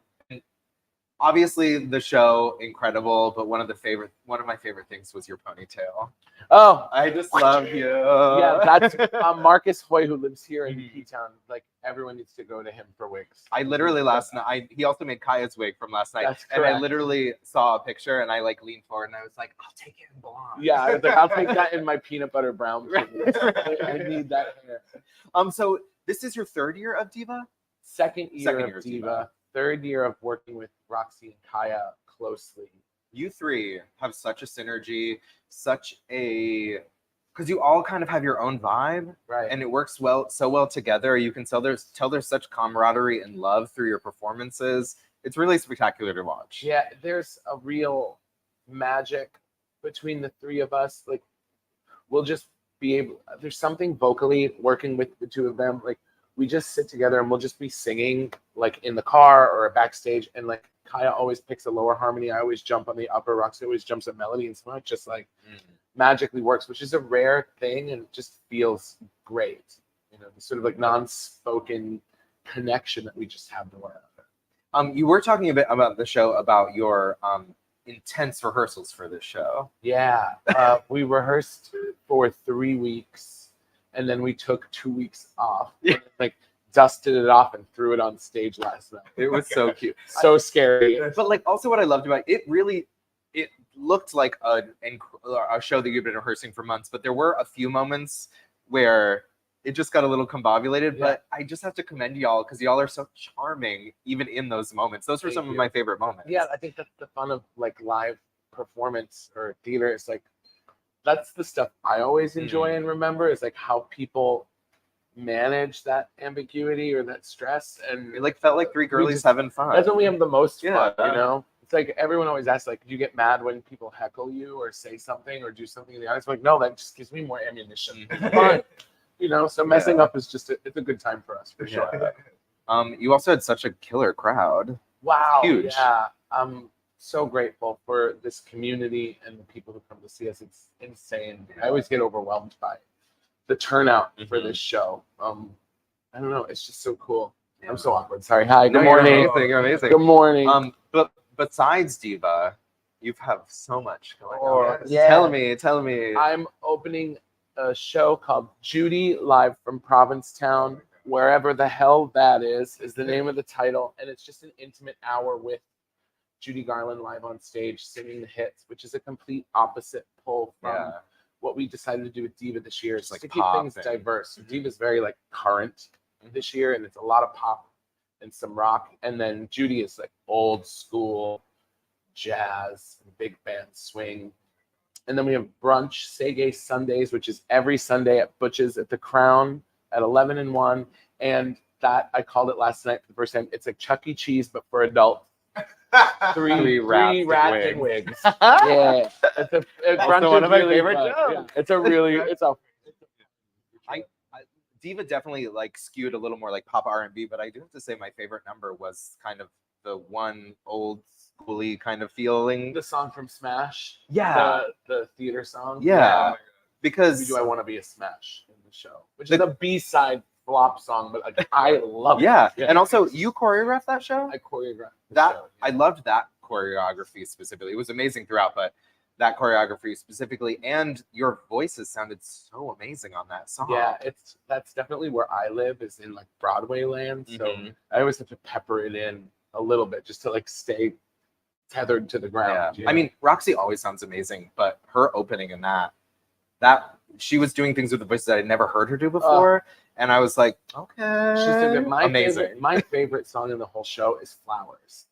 Obviously, the show incredible, but one of my favorite things was your ponytail. Oh, I just love you. yeah, that's Marcus Hoy, who lives here in P-Town. Like, everyone needs to go to him for wigs. I literally last night, he also made Kaya's wig from last night. That's and I correct. literally saw a picture and I like leaned forward and I was like, I'll take it in blonde. Yeah, I was like, I'll take that in my peanut butter brown. Please. I need that hair. So this is your third year of Diva? Second year Second of Diva. Third year of working with Roxy and Kaya closely. You three have such a synergy, because you all kind of have your own vibe, right? And it works so well together. You can tell there's such camaraderie and love through your performances. It's really spectacular to watch. Yeah, there's a real magic between the three of us. Like, we'll just be able. There's something vocally working with the two of them. Like, we just sit together and we'll just be singing like in the car or backstage, and like Kaya always picks a lower harmony. I always jump on the upper. Roxy always jumps at melody, and so it just like magically works, which is a rare thing and just feels great. You know, the sort of like non-spoken connection that we just have to one another. You were talking a bit about the show, about your intense rehearsals for this show. Yeah, we rehearsed for 3 weeks. And then we took 2 weeks off, like dusted it off and threw it on stage last night. It was so cute. So scary. But like also what I loved about it, it looked like a show that you've been rehearsing for months, but there were a few moments where it just got a little combobulated, but I just have to commend y'all because y'all are so charming even in those moments. Those were some of my favorite moments. Yeah, I think that's the fun of like live performance or theater. It's like, that's the stuff I always enjoy and remember, is like how people manage that ambiguity or that stress. And it like felt like three girlies having fun. That's when we have the most fun, Yeah. you know? It's like everyone always asks, like, do you get mad when people heckle you or say something or do something in the audience? I'm like, no, that just gives me more ammunition. It's fun. You know, so messing up is just it's a good time for us, for sure. You also had such a killer crowd. Wow. Huge. Yeah. I'm so grateful for this community and the people who come to see us. It's insane. I always get overwhelmed by the turnout for this show. I don't know. It's just so cool. I'm so awkward. Sorry. Hi. Good morning. You're amazing. Good morning. But besides Diva, you have so much going on. Yeah. Tell me. I'm opening a show called Judy, live from Provincetown, wherever the hell that is the name of the title. And it's just an intimate hour with Judy Garland live on stage singing the hits, which is a complete opposite pull from what we decided to do with Diva this year. It's like to keep things diverse. Diva's very like current this year, and it's a lot of pop and some rock. And then Judy is like old school jazz, big band swing. And then we have brunch, Say Gay Sundays, which is every Sunday at Butch's at the Crown at 11 and 1. And that, I called it last night for the first time. It's like Chuck E. Cheese, but for adults. Three rats and wigs. Yeah, it's one of my really favorite fun. jokes. Yeah. Diva definitely like skewed a little more like pop R&B, but I do have to say my favorite number was kind of the one old schooly kind of feeling. The song from Smash. Yeah. The theater song. Yeah. Because Do I Want to Be a Smash in the show, which is a B-side flop song, but like, I love it. Yeah. And also you choreographed that show? I choreographed that. Show, I loved that choreography specifically. It was amazing throughout, but that choreography specifically, and your voices sounded so amazing on that song. Yeah, that's definitely where I live, is in like Broadway land. So I always have to pepper it in a little bit just to like stay tethered to the ground. Yeah. I mean, Roxy always sounds amazing, but her opening in that she was doing things with the voices that I'd never heard her do before. And I was like, okay. She's doing amazing. My favorite song in the whole show is Flowers.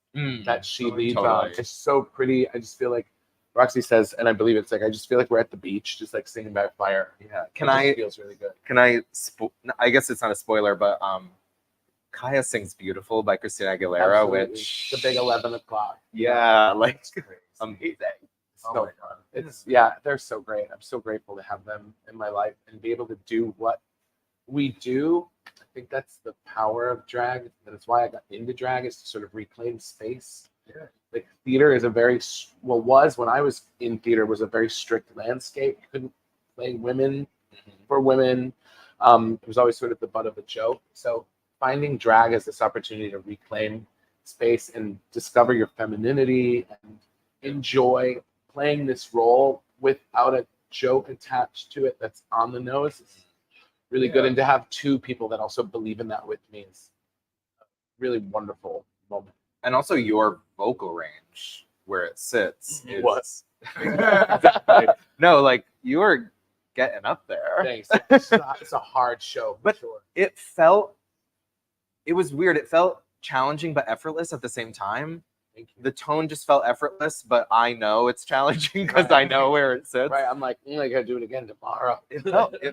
That she leads on. It's so pretty. I just feel like Roxy says, and I believe it's like, I just feel like we're at the beach, just like singing by fire. Yeah. It feels really good. Can I guess it's not a spoiler, but Kaya sings Beautiful by Christina Aguilera, Absolutely. which the big 11 o'clock. Yeah, like amazing. So fun. They're so great. I'm so grateful to have them in my life and be able to do what we do. I think that's the power of drag. That is why I got into drag, is to sort of reclaim space Like theater is a very was when I was in theater was a very strict landscape. You couldn't play women for women. It was always sort of the butt of a joke. So finding drag as this opportunity to reclaim space and discover your femininity and enjoy playing this role without a joke attached to it that's on the nose is really good. And to have two people that also believe in that with me is a really wonderful moment. And also your vocal range, where it sits, is Exactly. no, like you are getting up there. Thanks. It's a hard show, but sure. It was weird. It felt challenging but effortless at the same time. The tone just felt effortless, but I know it's challenging because I know where it sits. Right, I'm like, I gotta do it again tomorrow. It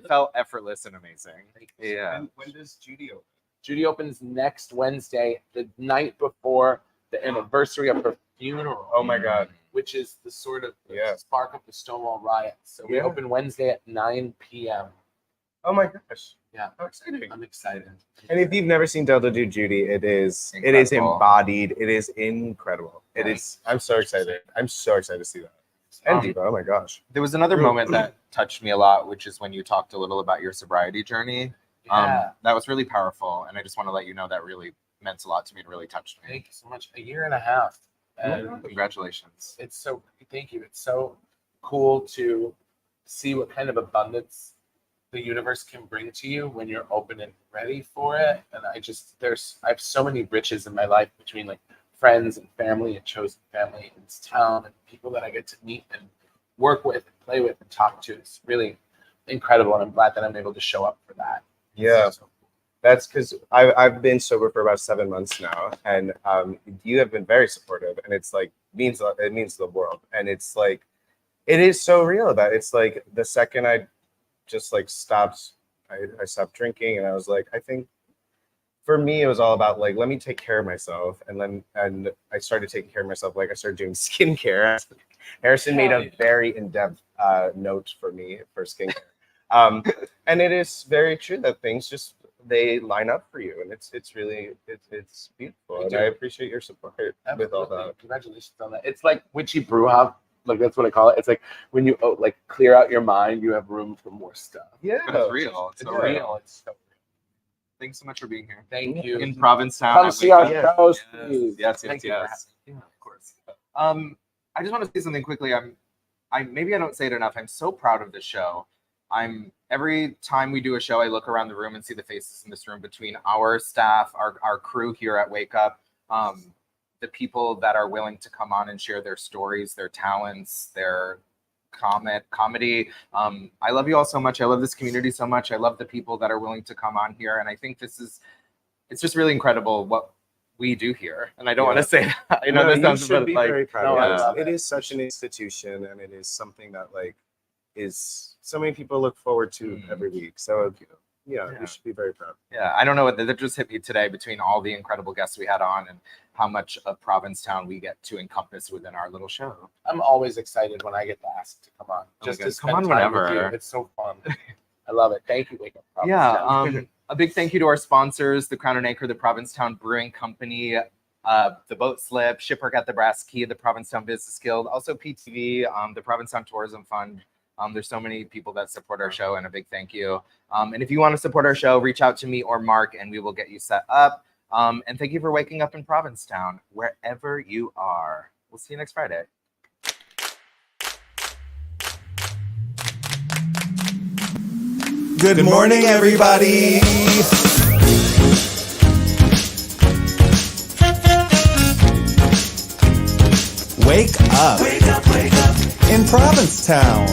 felt effortless and amazing. Yeah. And when does Judy open? Judy opens next Wednesday, the night before the anniversary of her funeral. Oh my God. Which is the sort of spark of the Stonewall riots. So we open Wednesday at 9 p.m. Oh my gosh. Yeah. How exciting. I'm excited. And if you've never seen Toto do Judy, it is Incredible. embodied. It is incredible. It is. I'm so excited. I'm so excited to see that. And Diva, oh my gosh. There was another moment that touched me a lot, which is when you talked a little about your sobriety journey. That was really powerful, and I just want to let you know that really meant a lot to me and really touched me. Thank you so much. A year and a half. And congratulations. It's so, thank you. It's so cool to see what kind of abundance the universe can bring to you when you're open and ready for it. And I have so many riches in my life between like friends and family and chosen family in this town and people that I get to meet and work with and play with and talk to. It's really incredible, and I'm glad that I'm able to show up for that. Yeah. That's because I've been sober for about 7 months now, and you have been very supportive, and it's like it means the world, and it's like it is so real that it's like the second I just like stopped, I stopped drinking, and I was like, I think for me it was all about like let me take care of myself, and I started taking care of myself. Like I started doing skincare. Harrison made a very in-depth note for me for skincare. And it is very true that things just they line up for you, and it's really beautiful, and I appreciate your support with all that. Congratulations on that. It's like witchy brewhouse, like that's what I call it. It's like when you like clear out your mind, you have room for more stuff. Yeah, it's real. It's so real. It's so real. Thanks so much for being here. Thank you. In Provincetown. Come see our shows, please. Yes. Thank you for having me. Yeah, of course. I just want to say something quickly. Maybe I don't say it enough. I'm so proud of this show. Every time we do a show, I look around the room and see the faces in this room between our staff, our crew here at Wake Up, the people that are willing to come on and share their stories, their talents, their comedy. I love you all so much. I love this community so much. I love the people that are willing to come on here. And I think it's just really incredible what we do here. And I don't want to say that. I know this sounds should be like, very proud of it. It is such an institution, and it is something that like is so many people look forward to every week. So you should be very proud. Yeah, I don't know what that just hit me today between all the incredible guests we had on and how much of Provincetown we get to encompass within our little show. I'm always excited when I get asked to come on. Just to spend time whenever. with you. It's so fun. I love it. Thank you, Wake Up Provincetown. Yeah, a big thank you to our sponsors, the Crown and Anchor, the Provincetown Brewing Company, the Boat Slip, Shipwreck at the Brass Key, the Provincetown Business Guild, also PTV, the Provincetown Tourism Fund. There's so many people that support our show, and a big thank you. And if you want to support our show, reach out to me or Mark, and we will get you set up. And thank you for waking up in Provincetown, wherever you are. We'll see you next Friday. Good morning, everybody. Wake up. Wake up, wake up. In Provincetown.